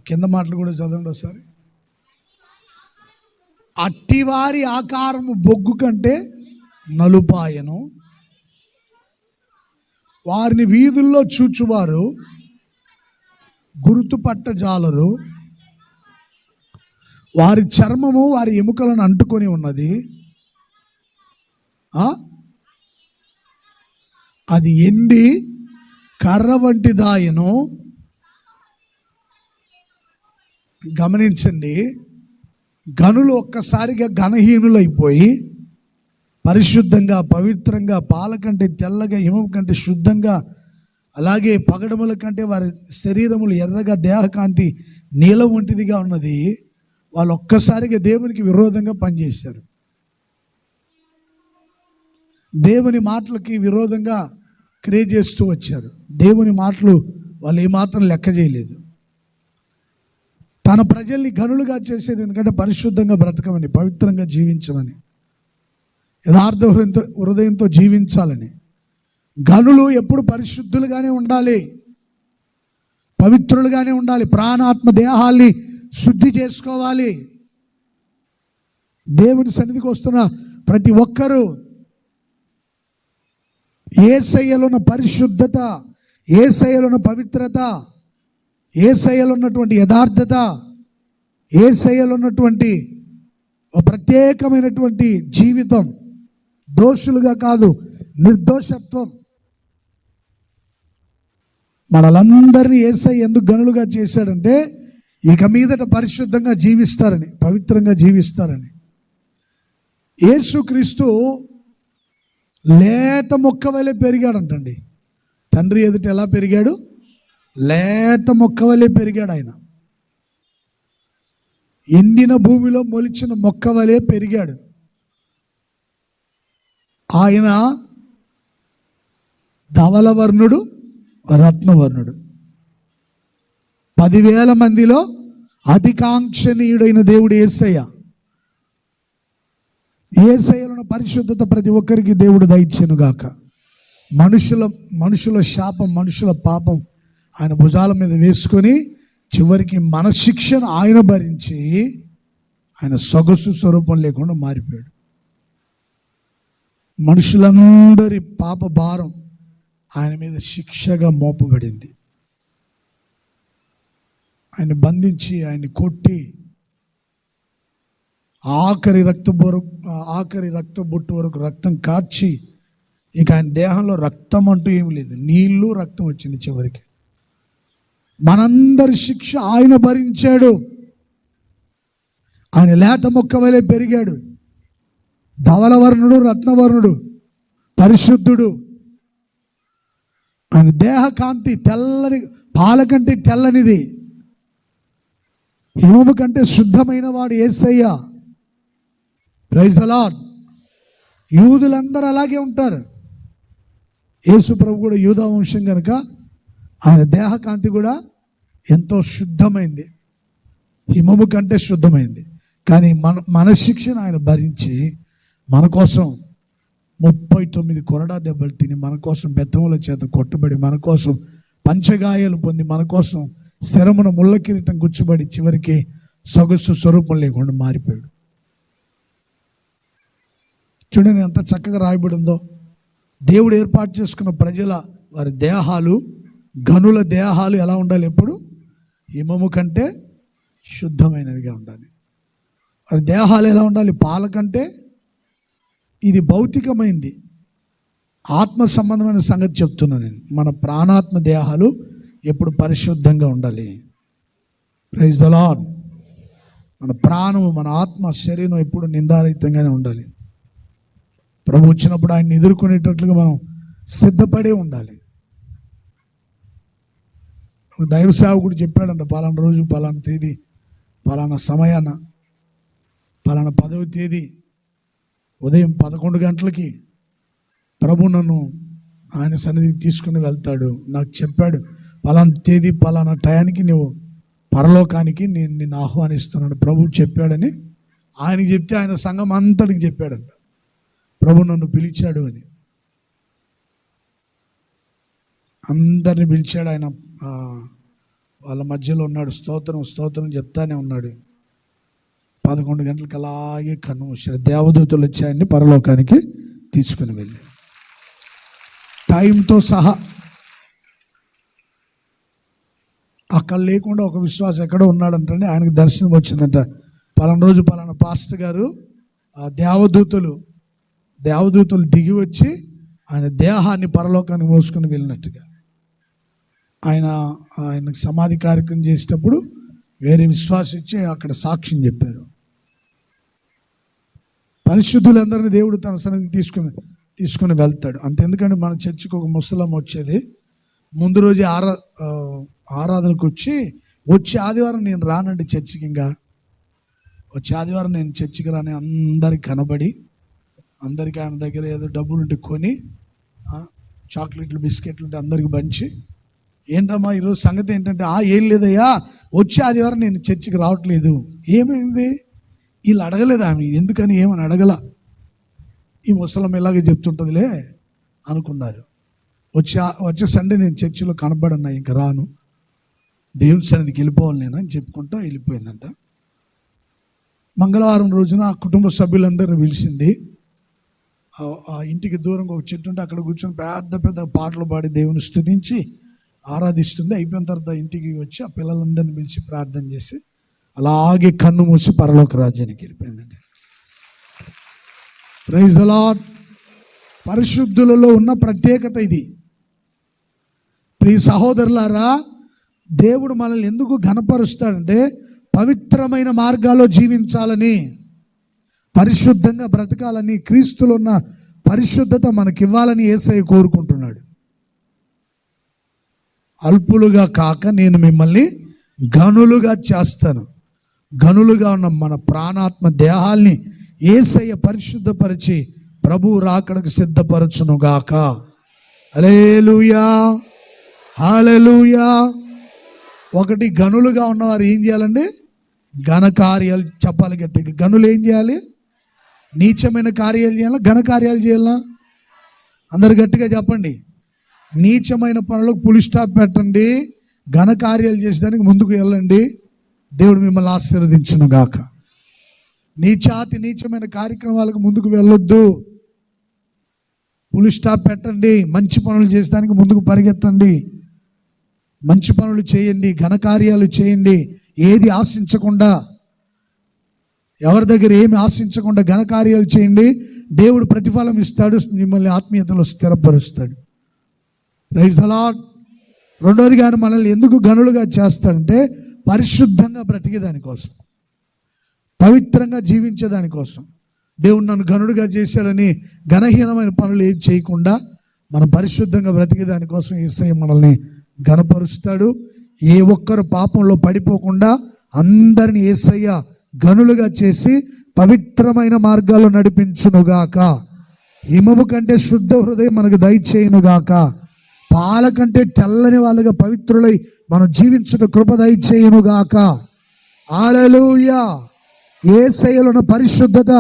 కింద మాటలు కూడా చదవండి ఒకసారి. అట్టివారి ఆకారము బొగ్గు కంటే నలుపాయను, వారిని వీధుల్లో చూచువారు గుర్తుపట్టజాలరు. వారి చర్మము వారి ఎముకలను అంటుకొని ఉన్నది, అది ఎండి కర్ర వంటి దాయను. గమనించండి, గనులు ఒక్కసారిగా ఘనహీనులైపోయి పరిశుద్ధంగా, పవిత్రంగా, పాల కంటే తెల్లగా, హిమం కంటే శుద్ధంగా, అలాగే పగడముల కంటే వారి శరీరములు ఎర్రగా, దేహకాంతి నీలం వంటిదిగా ఉన్నది. వాళ్ళు ఒక్కసారిగా దేవునికి విరోధంగా పనిచేశారు. దేవుని మాటలకి విరోధంగా క్రియ చేస్తూ వచ్చారు. దేవుని మాటలు వాళ్ళు ఏమాత్రం లెక్క చేయలేదు. తన ప్రజల్ని గనులుగా చేసేది ఎందుకంటే పరిశుద్ధంగా బ్రతకమని, పవిత్రంగా జీవించమని, యథార్థ హృదయంతో జీవించాలని. గనులు ఎప్పుడు పరిశుద్ధులుగానే ఉండాలి, పవిత్రులుగానే ఉండాలి. ప్రాణాత్మ దేహాల్ని శుద్ధి చేసుకోవాలి. దేవుని సన్నిధికి వస్తున్న ప్రతి ఒక్కరూ యేసయ్యలో ఉన్న పరిశుద్ధత, యేసయ్యలో ఉన్న పవిత్రత, యేసయ్యలో ఉన్నటువంటి యథార్థత, యేసయ్యలో ఉన్నటువంటి ఒక ప్రత్యేకమైనటువంటి జీవితం, దోషులుగా కాదు, నిర్దోషత్వం. మనలందరినీ యేసయ్య ఎందుకు గనులుగా చేశాడంటే ఇక మీదట పరిశుద్ధంగా జీవిస్తారని, పవిత్రంగా జీవిస్తారని. యేసుక్రీస్తు లేత మొక్క వలె పెరిగాడంటండి. తండ్రి ఎదుట ఎలా పెరిగాడు? లేత మొక్క వలె పెరిగాడు ఆయన. ఎండిన భూమిలో మొలిచిన మొక్క వలె పెరిగాడు ఆయన. ధవలవర్ణుడు, రత్నవర్ణుడు. 10,000 మందిలో అతికాంక్షణీయుడైన దేవుడు యేసయ్య. యేసయ్యలో ఉన్న పరిశుద్ధత ప్రతి ఒక్కరికి దేవుడు దయచేనుగాక. మనుషుల శాపం, మనుషుల పాపం ఆయన భుజాల మీద వేసుకొని చివరికి మన శిక్షను ఆయన భరించి ఆయన సొగసు స్వరూపం లేకుండా మారిపోయాడు. మనుషులందరి పాప భారం ఆయన మీద శిక్షగా మోపబడింది. ఆయన బంధించి, ఆయన కొట్టి, ఆఖరి రక్త బొట్టు వరకు రక్తం కార్చి, ఇక ఆయన దేహంలో రక్తం అంటూ ఏమి లేదు, నీళ్ళు రక్తం వచ్చింది చివరికి. మనందరి శిక్ష ఆయన భరించాడు. ఆయన లేత మొక్క వలె పెరిగాడు. ధవలవర్ణుడు, రత్నవర్ణుడు, పరిశుద్ధుడు. ఆయన దేహ కాంతి తెల్లని, పాల కంటే తెల్లనిది, హిమము కంటే శుద్ధమైన వాడు యేసయ్య. Praise the lord. యూదులందరూ అలాగే ఉంటారు. యేసు ప్రభు కూడా యూదా వంశం కనుక ఆయన దేహ కాంతి కూడా ఎంతో శుద్ధమైంది, హిమము కంటే శుద్ధమైంది. కానీ మన శిక్షను ఆయన భరించి మన కోసం 39 కొరడా దెబ్బలు తిని, మన కోసం బెత్తముల చేత కొట్టబడి, మన కోసం పంచగాయాలు పొంది, మన కోసం శరమున ముళ్ళ కిరీటం గుచ్చబడి చివరికి సొగసు స్వరూపం లేకుండా మారిపోయాడు. చూడండి ఎంత చక్కగా రాయబడి ఉందో. దేవుడు ఏర్పాటు చేసుకున్న ప్రజల వారి దేహాలు, గనుల దేహాలు ఎలా ఉండాలి? ఎప్పుడు హిమము కంటే శుద్ధమైనవిగా ఉండాలి. వారి దేహాలు ఎలా ఉండాలి? పాల కంటే ఇది భౌతికమైంది. ఆత్మ సంబంధమైన సంగతి చెప్తున్నాను నేను. మన ప్రాణాత్మ దేహాలు ఎప్పుడు పరిశుద్ధంగా ఉండాలి. Praise the Lord. మన ప్రాణము, మన ఆత్మ, శరీరం ఎప్పుడు నిందారహితంగానే ఉండాలి. ప్రభు వచ్చినప్పుడు ఆయన్ని ఎదుర్కొనేటట్లుగా మనం సిద్ధపడే ఉండాలి. దైవ సేవకుడు చెప్పాడంట, పలానా రోజు, పలానా తేదీ, పలానా సమయాన, పలానా 10వ తేదీ ఉదయం 11 గంటలకి ప్రభు నన్ను ఆయన సన్నిధికి తీసుకుని వెళ్తాడు. నాకు చెప్పాడు, పలానా తేదీ పలానా టయానికి నువ్వు పరలోకానికి నేను నిన్ను ఆహ్వానిస్తున్నాను ప్రభు చెప్పాడని ఆయనకి చెప్తే ఆయన సంఘం అంతటికి చెప్పాడంట, ప్రభు నన్ను పిలిచాడు అని. అందరిని పిలిచాడు ఆయన. వాళ్ళ మధ్యలో ఉన్నాడు, స్తోత్రం స్తోత్రం చెప్తానే ఉన్నాడు. 11 గంటలకు అలాగే కన్ను మూసాడు. దేవదూతలు వచ్చి ఆయన్ని పరలోకానికి తీసుకుని వెళ్ళి టైంతో సహా. అక్కడ లేకుండా ఒక విశ్వాసం ఎక్కడో ఉన్నాడంటే ఆయనకు దర్శనం వచ్చిందంట. పలానా రోజు పలానా పాస్టర్ గారు దేవదూతలు దిగి వచ్చి ఆయన దేహాన్ని పరలోకానికి మోసుకొని వెళ్ళినట్టుగా. ఆయనకు సమాధి కార్యక్రమం చేసేటప్పుడు వేరే విశ్వాసం ఇచ్చి అక్కడ సాక్ష్యం చెప్పారు. పరిశుద్ధులందరినీ దేవుడు తన సన్నిధికి తీసుకుని వెళ్తాడు. అంతెందుకంటే మన చర్చికి ఒక ముసలమ్మ వచ్చేది. ముందు రోజు ఆరాధనకు వచ్చి ఆదివారం నేను రానండి చర్చికి, ఇంకా వచ్చే ఆదివారం నేను చర్చికి రాని అందరికి కనబడి, అందరికీ ఆయన దగ్గర ఏదో డబ్బులు ఉంటే కొని, చాక్లెట్లు బిస్కెట్లు ఉంటే అందరికి పంచి, ఏంటమ్మా ఈరోజు సంగతి ఏంటంటే, ఏం లేదయ్యా వచ్చే ఆదివారం నేను చర్చికి రావట్లేదు. ఏమైంది? వీళ్ళు అడగలేదు ఆమె ఎందుకని, ఏమని అడగల. ఈ ముసలం ఇలాగే చెప్తుంటుందిలే అనుకున్నారు. వచ్చే సండే నేను చర్చిలో కనబడన్నా, ఇంకా రాను, దేవుని సన్నిధికి వెళ్ళిపోవాలి నేను అని చెప్పుకుంటా వెళ్ళిపోయిందంట. మంగళవారం రోజున ఆ కుటుంబ సభ్యులందరిని పిలిచింది. ఆ ఇంటికి దూరంగా ఒక చెట్టు ఉంటే అక్కడ కూర్చొని పెద్ద పెద్ద పాటలు పాడి దేవుని స్తుతించి ఆరాధిస్తుంది. అయిపోయిన తర్వాత ఇంటికి వచ్చి ఆ పిల్లలందరినీ పిలిచి ప్రార్థన చేసి అలాగే కన్ను మూసి పరలోక రాజ్యానికి వెళ్ళిపోయిందండి. Praise the lord. పరిశుద్ధులలో ఉన్న ప్రత్యేకత ఇది. ప్రియ సహోదరులారా, దేవుడు మనల్ని ఎందుకు ఘనపరుస్తాడంటే పవిత్రమైన మార్గాల్లో జీవించాలని, పరిశుద్ధంగా బ్రతకాలని, క్రీస్తులో ఉన్న పరిశుద్ధత మనకివ్వాలని యేసయ్య కోరుకుంటున్నాడు. అల్పులుగా కాక నేను మిమ్మల్ని గనులుగా చేస్తాను. గనులుగా ఉన్న మన ప్రాణాత్మ దేహాల్ని యేసయ్య పరిశుద్ధపరిచి ప్రభు రాకడకు సిద్ధపరచునుగాక. హల్లెలూయా, హల్లెలూయా. ఒకటి, గనులుగా ఉన్నవారు ఏం చేయాలండి? ఘనకార్యాలు. చెప్పాలి గట్టిగా. గనులు ఏం చేయాలి? నీచమైన కార్యాలు చేయాలా, ఘనకార్యాలు చేయాలా? అందరు గట్టిగా చెప్పండి. నీచమైన పనులకు పులి స్టాప్ పెట్టండి, ఘనకార్యాలు చేసేదానికి ముందుకు వెళ్ళండి. దేవుడు మిమ్మల్ని ఆశీర్వదించును గాక. నీచమైన కార్యక్రమాలకు ముందుకు వెళ్ళొద్దు, పులి స్టాప్ పెట్టండి. మంచి పనులు చేసేదానికి ముందుకు పరిగెత్తండి. మంచి పనులు చేయండి, ఘనకార్యాలు చేయండి. ఏది ఆశించకుండా, ఎవరి దగ్గర ఏమి ఆశించకుండా ఘనకార్యాలు చేయండి. దేవుడు ప్రతిఫలం ఇస్తాడు, మిమ్మల్ని ఆత్మీయతలో స్థిరపరుస్తాడు. Praise the lord. రెండోదిగా ఆయన మనల్ని ఎందుకు గనులుగా చేస్తాడంటే పరిశుద్ధంగా బ్రతికేదానికోసం, పవిత్రంగా జీవించేదానికోసం. దేవుడు నన్ను గనుడుగా చేశాడని ఘనహీనమైన పనులు ఏం చేయకుండా మనం పరిశుద్ధంగా బ్రతికేదానికోసం యేసయ్య మనల్ని ఘనపరుస్తాడు. ఏ ఒక్కరు పాపంలో పడిపోకుండా అందరిని యేసయ్య గనులుగా చేసి పవిత్రమైన మార్గాల్లో నడిపించునుగాక. హిమము కంటే శుద్ధ హృదయం మనకు దయచేయునుగాక. పాల కంటే తెల్లని వాళ్ళుగా పవిత్రులై మనం జీవించుట కృప దయచేయునుగాక. హల్లెలూయా. యేసయ్యలో ఉన్న పరిశుద్ధత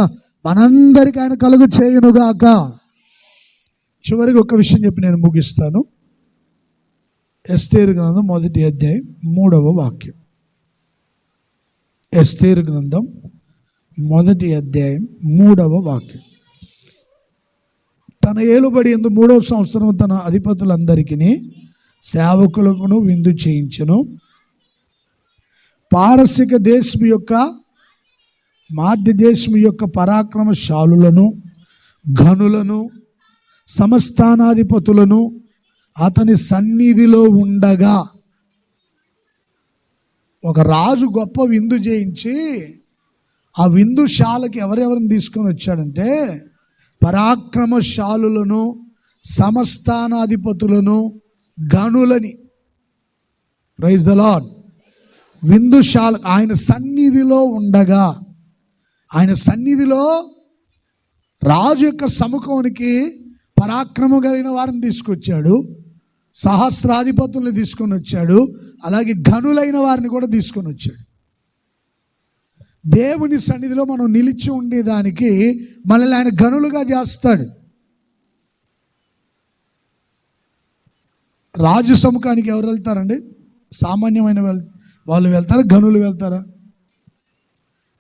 మనందరికీ ఆయన కలుగు చేయునుగాక. చివరికి ఒక విషయం చెప్పి నేను ముగిస్తాను. ఎస్తేరు గ్రంథం 1వ అధ్యాయం 3వ వాక్యం. ఎస్తేరు గ్రంథం 1వ అధ్యాయం 3వ వాక్యం. తన ఏలుబడి ఎందు 3వ సంవత్సరం తన అధిపతులందరికీ సేవకులకు విందు చేయించెను. పారసిక దేశం యొక్క, మాధ్య దేశం యొక్క పరాక్రమశాలులను ఘనులను సమస్థానాధిపతులను అతని సన్నిధిలో ఉండగా. ఒక రాజు గొప్ప విందు చేయించి ఆ విందుశాలకి ఎవరెవరిని తీసుకొని వచ్చాడంటే పరాక్రమశాలులను సమస్థానాధిపతులను గనులని. Praise the lord. విందుశాల ఆయన సన్నిధిలో ఉండగా, ఆయన సన్నిధిలో రాజు యొక్క సముఖానికి పరాక్రమం కలిగిన వారిని తీసుకొచ్చాడు, సహస్రాధిపతుల్ని తీసుకొని వచ్చాడు, అలాగే ఘనులైన వారిని కూడా తీసుకొని వచ్చాడు. దేవుని సన్నిధిలో మనం నిలిచి ఉండేదానికి మనల్ని ఆయన ఘనులుగా చేస్తాడు. రాజు సముఖానికి ఎవరు వెళ్తారండి? సామాన్యమైన వాళ్ళు వెళ్తారా, ఘనులు వెళ్తారా?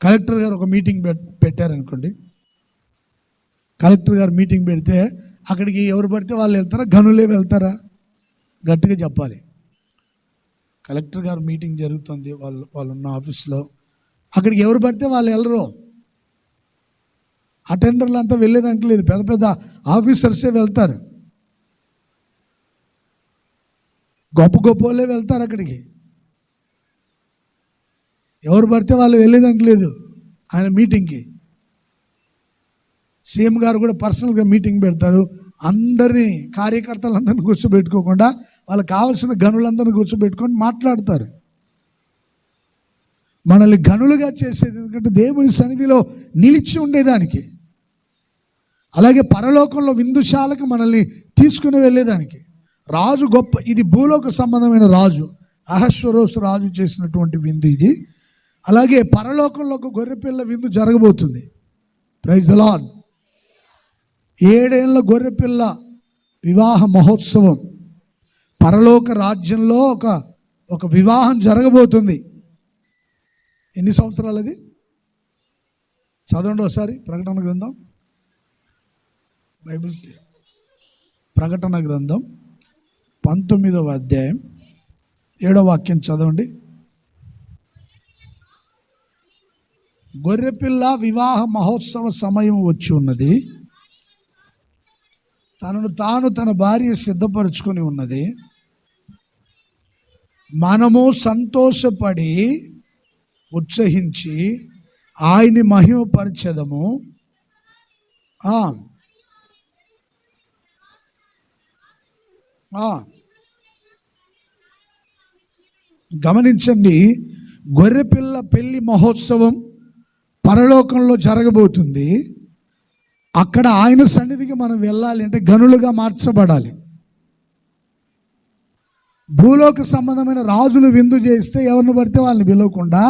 కలెక్టర్ గారు ఒక మీటింగ్ పెట్టారనుకోండి, కలెక్టర్ గారు మీటింగ్ పెడితే అక్కడికి ఎవరు పడితే వాళ్ళు వెళ్తారా, ఘనులే వెళ్తారా? గట్టిగా చెప్పాలి. కలెక్టర్ గారు మీటింగ్ జరుగుతుంది వాళ్ళు ఉన్న ఆఫీస్లో, అక్కడికి ఎవరు పడితే వాళ్ళు వెళ్ళరు. అటెండర్లు అంతా వెళ్ళేదానికి లేదు, పెద్ద పెద్ద ఆఫీసర్సే వెళ్తారు, గొప్ప గొప్ప వాళ్ళే వెళ్తారు అక్కడికి. ఎవరు పడితే వాళ్ళు వెళ్ళేదానికి లేదు ఆయన మీటింగ్కి. సీఎం గారు కూడా పర్సనల్గా మీటింగ్ పెడతారు, అందరినీ కార్యకర్తలందరినీ కూర్చోబెట్టుకోకుండా వాళ్ళకి కావాల్సిన గనులందరినీ కూర్చోబెట్టుకొని మాట్లాడతారు. మనల్ని గనులుగా చేసేది ఎందుకంటే దేవుని సన్నిధిలో నిలిచి ఉండేదానికి, అలాగే పరలోకంలో విందుశాలకు మనల్ని తీసుకుని వెళ్ళేదానికి. రాజు గొప్ప, ఇది భూలోక సంబంధమైన రాజు, అహశ్వరోషు రాజు చేసినటువంటి విందు ఇది. అలాగే పరలోకంలో ఒక గొర్రెపిల్ల విందు జరగబోతుంది. Praise the lord. 7 ఏళ్ల గొర్రెపిల్ల వివాహ మహోత్సవం, పరలోక రాజ్యంలో ఒక వివాహం జరగబోతుంది. ఎన్ని సంవత్సరాలు అది? చదవండి ఒకసారి ప్రకటన గ్రంథం, బైబిల్ ప్రకటన గ్రంథం 19వ అధ్యాయం 7వ వాక్యం చదవండి. గొర్రెపిల్ల వివాహ మహోత్సవ సమయం వచ్చి ఉన్నది, తనను తాను తన భార్య సిద్ధపరచుకొని ఉన్నది. మనము సంతోషపడి ఉత్సహించి ఆయన్ని మహిమపరచెదము. గమనించండి, గొర్రెపిల్ల పెళ్లి మహోత్సవం పరలోకంలో జరగబోతుంది. అక్కడ ఆయన సన్నిధికి మనం వెళ్ళాలి అంటే గనులుగా మార్చబడాలి. భూలోక సంబంధమైన రాజులు విందు చేస్తే ఎవరిని పడితే వాళ్ళని పిలవకుండా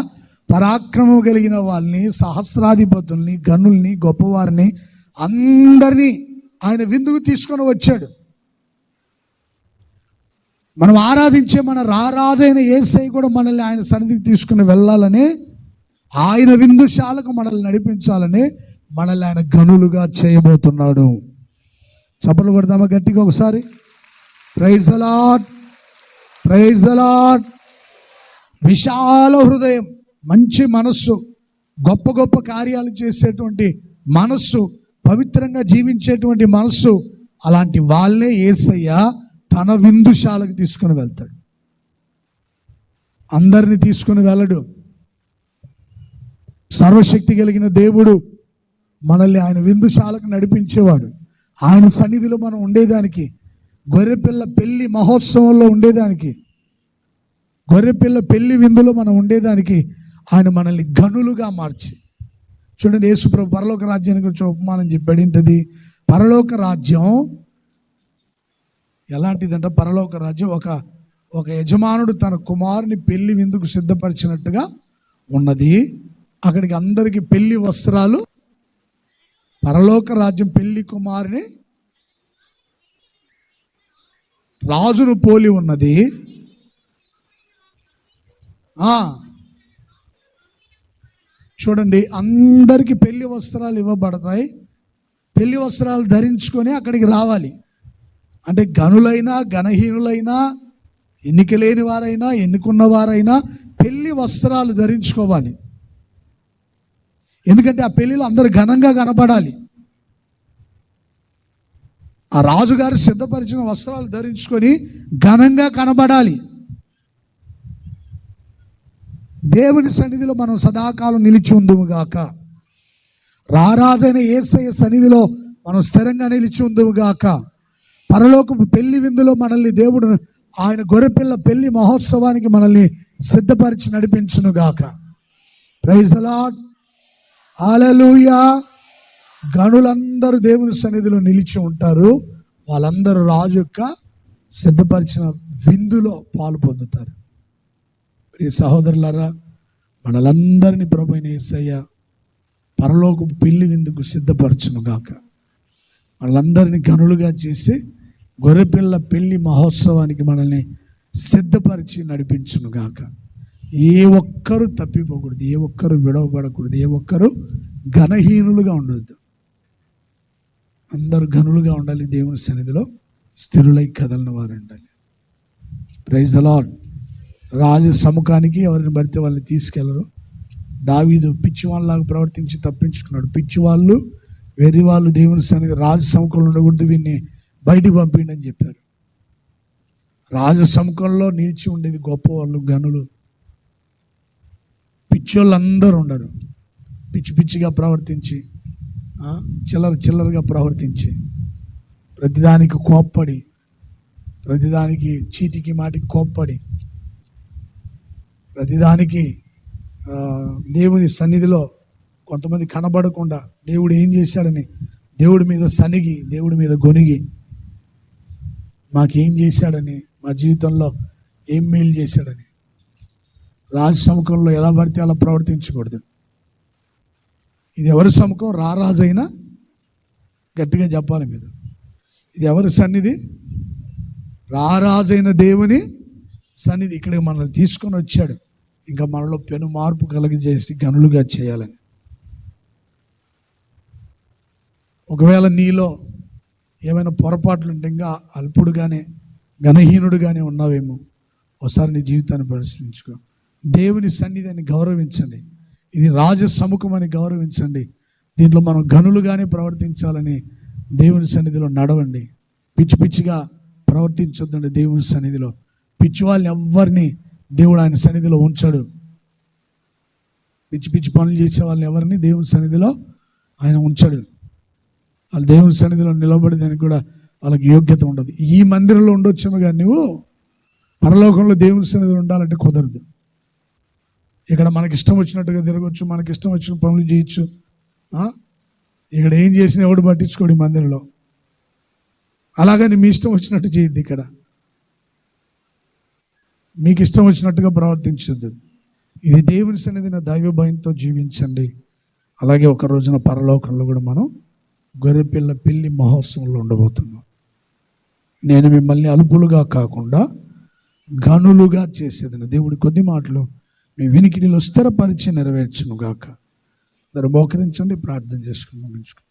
పరాక్రమం కలిగిన వాళ్ళని, సహస్రాధిపతుల్ని, గనుల్ని, గొప్పవారిని అందరినీ ఆయన విందుకు తీసుకొని వచ్చాడు. మనం ఆరాధించే మన రారాజైన యేసయ్య కూడా మనల్ని ఆయన సన్నిధికి తీసుకుని వెళ్ళాలని, ఆయన విందుశాలకు మనల్ని నడిపించాలని మనల్ని ఆయన గనులుగా చేయబోతున్నాడు. చప్పట్లు కొడదామా గట్టిగా ఒకసారి? Praise the lord, praise the lord. విశాల హృదయం, మంచి మనస్సు, గొప్ప గొప్ప కార్యాలు చేసేటువంటి మనస్సు, పవిత్రంగా జీవించేటువంటి మనస్సు, అలాంటి వాళ్ళే యేసయ్య తన విందుశాలకు తీసుకుని వెళ్తాడు. అందరినీ తీసుకుని వెళ్ళడు. సర్వశక్తి కలిగిన దేవుడు మనల్ని ఆయన విందుశాలకు నడిపించేవాడు. ఆయన సన్నిధిలో మనం ఉండేదానికి, గొర్రెపిల్ల పెళ్లి మహోత్సవంలో ఉండేదానికి, గొర్రెపిల్ల పెళ్లి విందులో మనం ఉండేదానికి ఆయన మనల్ని గనులుగా మార్చి. చూడండి, యేసుప్రభు పరలోక రాజ్యాన్ని గురించి ఉపమానం చెప్పాడు. ఏంటది? పరలోక రాజ్యం ఎలాంటిదంటే, పరలోక రాజ్యం ఒక యజమానుడు తన కుమారుని పెళ్లి విందుకు సిద్ధపరిచినట్టుగా ఉన్నది. అక్కడికి అందరికీ పెళ్లి వస్త్రాలు, పరలోక రాజ్యం పెళ్లి కుమారుని రాజును పోలి ఉన్నది. చూడండి, అందరికీ పెళ్లి వస్త్రాలు ఇవ్వబడతాయి. పెళ్లి వస్త్రాలు ధరించుకొని అక్కడికి రావాలి. అంటే గనులైనా, ఘనహీనులైనా, ఎన్నిక లేని వారైనా, ఎన్నుకున్న వారైనా పెళ్లి వస్త్రాలు ధరించుకోవాలి. ఎందుకంటే ఆ పెళ్లిలో అందరూ ఘనంగా కనపడాలి. ఆ రాజుగారు సిద్ధపరిచిన వస్త్రాలు ధరించుకొని ఘనంగా కనబడాలి. దేవుని సన్నిధిలో మనం సదాకాలం నిలిచి ఉందుము గాక. రారాజైన యేసయ్య సన్నిధిలో మనం స్థిరంగా నిలిచి ఉందుము గాక. పరలోకపు పెళ్లి విందులో మనల్ని దేవుడు ఆయన గొర్రెపిల్ల పెళ్లి మహోత్సవానికి మనల్ని సిద్ధపరిచి నడిపించును గాక. Praise the lord. హల్లెలూయా. గణులందరూ దేవుని సన్నిధిలో నిలిచి ఉంటారు. వాళ్ళందరూ రాజు యొక్క సిద్ధపరిచిన విందులో పాలు పొందుతారు. ప్రియ సహోదరులారా, మనలందరినీ ప్రభువైన యేసయ్య పరలోకపు పెళ్లి విందుకు సిద్ధపరచును గాక. వాళ్ళందరినీ గనులుగా చేసి గొర్రెపిల్ల పెళ్లి మహోత్సవానికి మనల్ని సిద్ధపరిచి నడిపించును గాక. ఏ ఒక్కరు తప్పిపోకూడదు, ఏ ఒక్కరు విడవబడకూడదు, ఏ ఒక్కరు ఘనహీనులుగా ఉండొద్దు. అందరూ ఘనులుగా ఉండాలి. దేవుని సన్నిధిలో స్థిరులై కదలిన వారు ఉండాలి. Praise the lord. రాజు సముఖానికి ఎవరిని పడితే వాళ్ళని తీసుకెళ్ళరు. దావీదు పిచ్చివాళ్ళలాగా ప్రవర్తించి తప్పించుకున్నాడు. పిచ్చివాళ్ళు వెర్రి వాళ్ళు దేవుని సన్నిధి రాజు సముఖంలో ఉండకూడదు, వీడిని బయటికి పంపిండి అని చెప్పారు. రాజు సముఖంలో నిలిచి ఉండేది గొప్పవాళ్ళు, గనులు. పిచ్చోళ్ళు అందరూ ఉండరు. పిచ్చి పిచ్చిగా ప్రవర్తించి, చిల్లరగా ప్రవర్తించి, ప్రతిదానికి కోప్పడి, ప్రతిదానికి చీటికి మాటికి కోప్పడి, ప్రతిదానికి దేవుని సన్నిధిలో కొంతమంది కనబడకుండా దేవుడు ఏం చేశాడని దేవుడి మీద సనిగి, దేవుడి మీద గొనిగి, మాకేం చేశాడని, మా జీవితంలో ఏం మేలు చేశాడని రాజు సముఖంలో ఎలా పడితే అలా ప్రవర్తించకూడదు. ఇది ఎవరి సముఖం? రారాజైనా గట్టిగా చెప్పాలి మీరు. ఇది ఎవరి సన్నిధి? రారాజైన దేవుని సన్నిధి. ఇక్కడికి మనల్ని తీసుకొని వచ్చాడు. ఇంకా మనలో పెను మార్పు కలిగజేసి గనులుగా చేయాలని. ఒకవేళ నీలో ఏమైనా పొరపాట్లు ఉంటే, ఇంకా అల్పుడుగానే ఘనహీనుడుగానే ఉన్నావేమో, ఒకసారి నీ జీవితాన్ని పరిశీలించుకో. దేవుని సన్నిధిని గౌరవించండి. ఇది రాజ సముఖం అని గౌరవించండి. దీంట్లో మనం గనులుగానే ప్రవర్తించాలని దేవుని సన్నిధిలో నడవండి. పిచ్చి పిచ్చిగా ప్రవర్తించొద్దండి. దేవుని సన్నిధిలో పిచ్చి వాళ్ళని ఎవరిని దేవుడు ఆయన సన్నిధిలో ఉంచాడు. పిచ్చి పిచ్చి పనులు చేసే వాళ్ళని ఎవరిని దేవుని సన్నిధిలో ఆయన ఉంచాడు. వాళ్ళు దేవుని సన్నిధిలో నిలబడేదానికి కూడా వాళ్ళకి యోగ్యత ఉండదు. ఈ మందిరంలో ఉండొచ్చేమో కానీ నువ్వు పరలోకంలో దేవుని సన్నిధిలో ఉండాలంటే కుదరదు. ఇక్కడ మనకి ఇష్టం వచ్చినట్టుగా తిరగచ్చు, మనకి ఇష్టం వచ్చిన పనులు చేయొచ్చు. ఇక్కడ ఏం చేసినా ఎవడు పట్టించుకోడు ఈ మందిరంలో. అలాగని మీ ఇష్టం వచ్చినట్టు చేయొద్దు. ఇక్కడ మీకు ఇష్టం వచ్చినట్టుగా ప్రవర్తించొద్దు. ఇది దేవుని సన్నిధిని దైవ భయంతో జీవించండి. అలాగే ఒక రోజున పరలోకంలో కూడా మనం గొర్రెపిల్ల పెళ్లి మహోత్సవంలో ఉండబోతున్నాం. నేను మిమ్మల్ని అలుపులుగా కాకుండా గనులుగా చేసేదని దేవుడి కొద్ది మాటలు మీ వినికిడిలో స్థిరపరిచి నెరవేర్చును గాక. అందరూ మోకరించండి, ప్రార్థన చేసుకుని ముగించుకుందాం.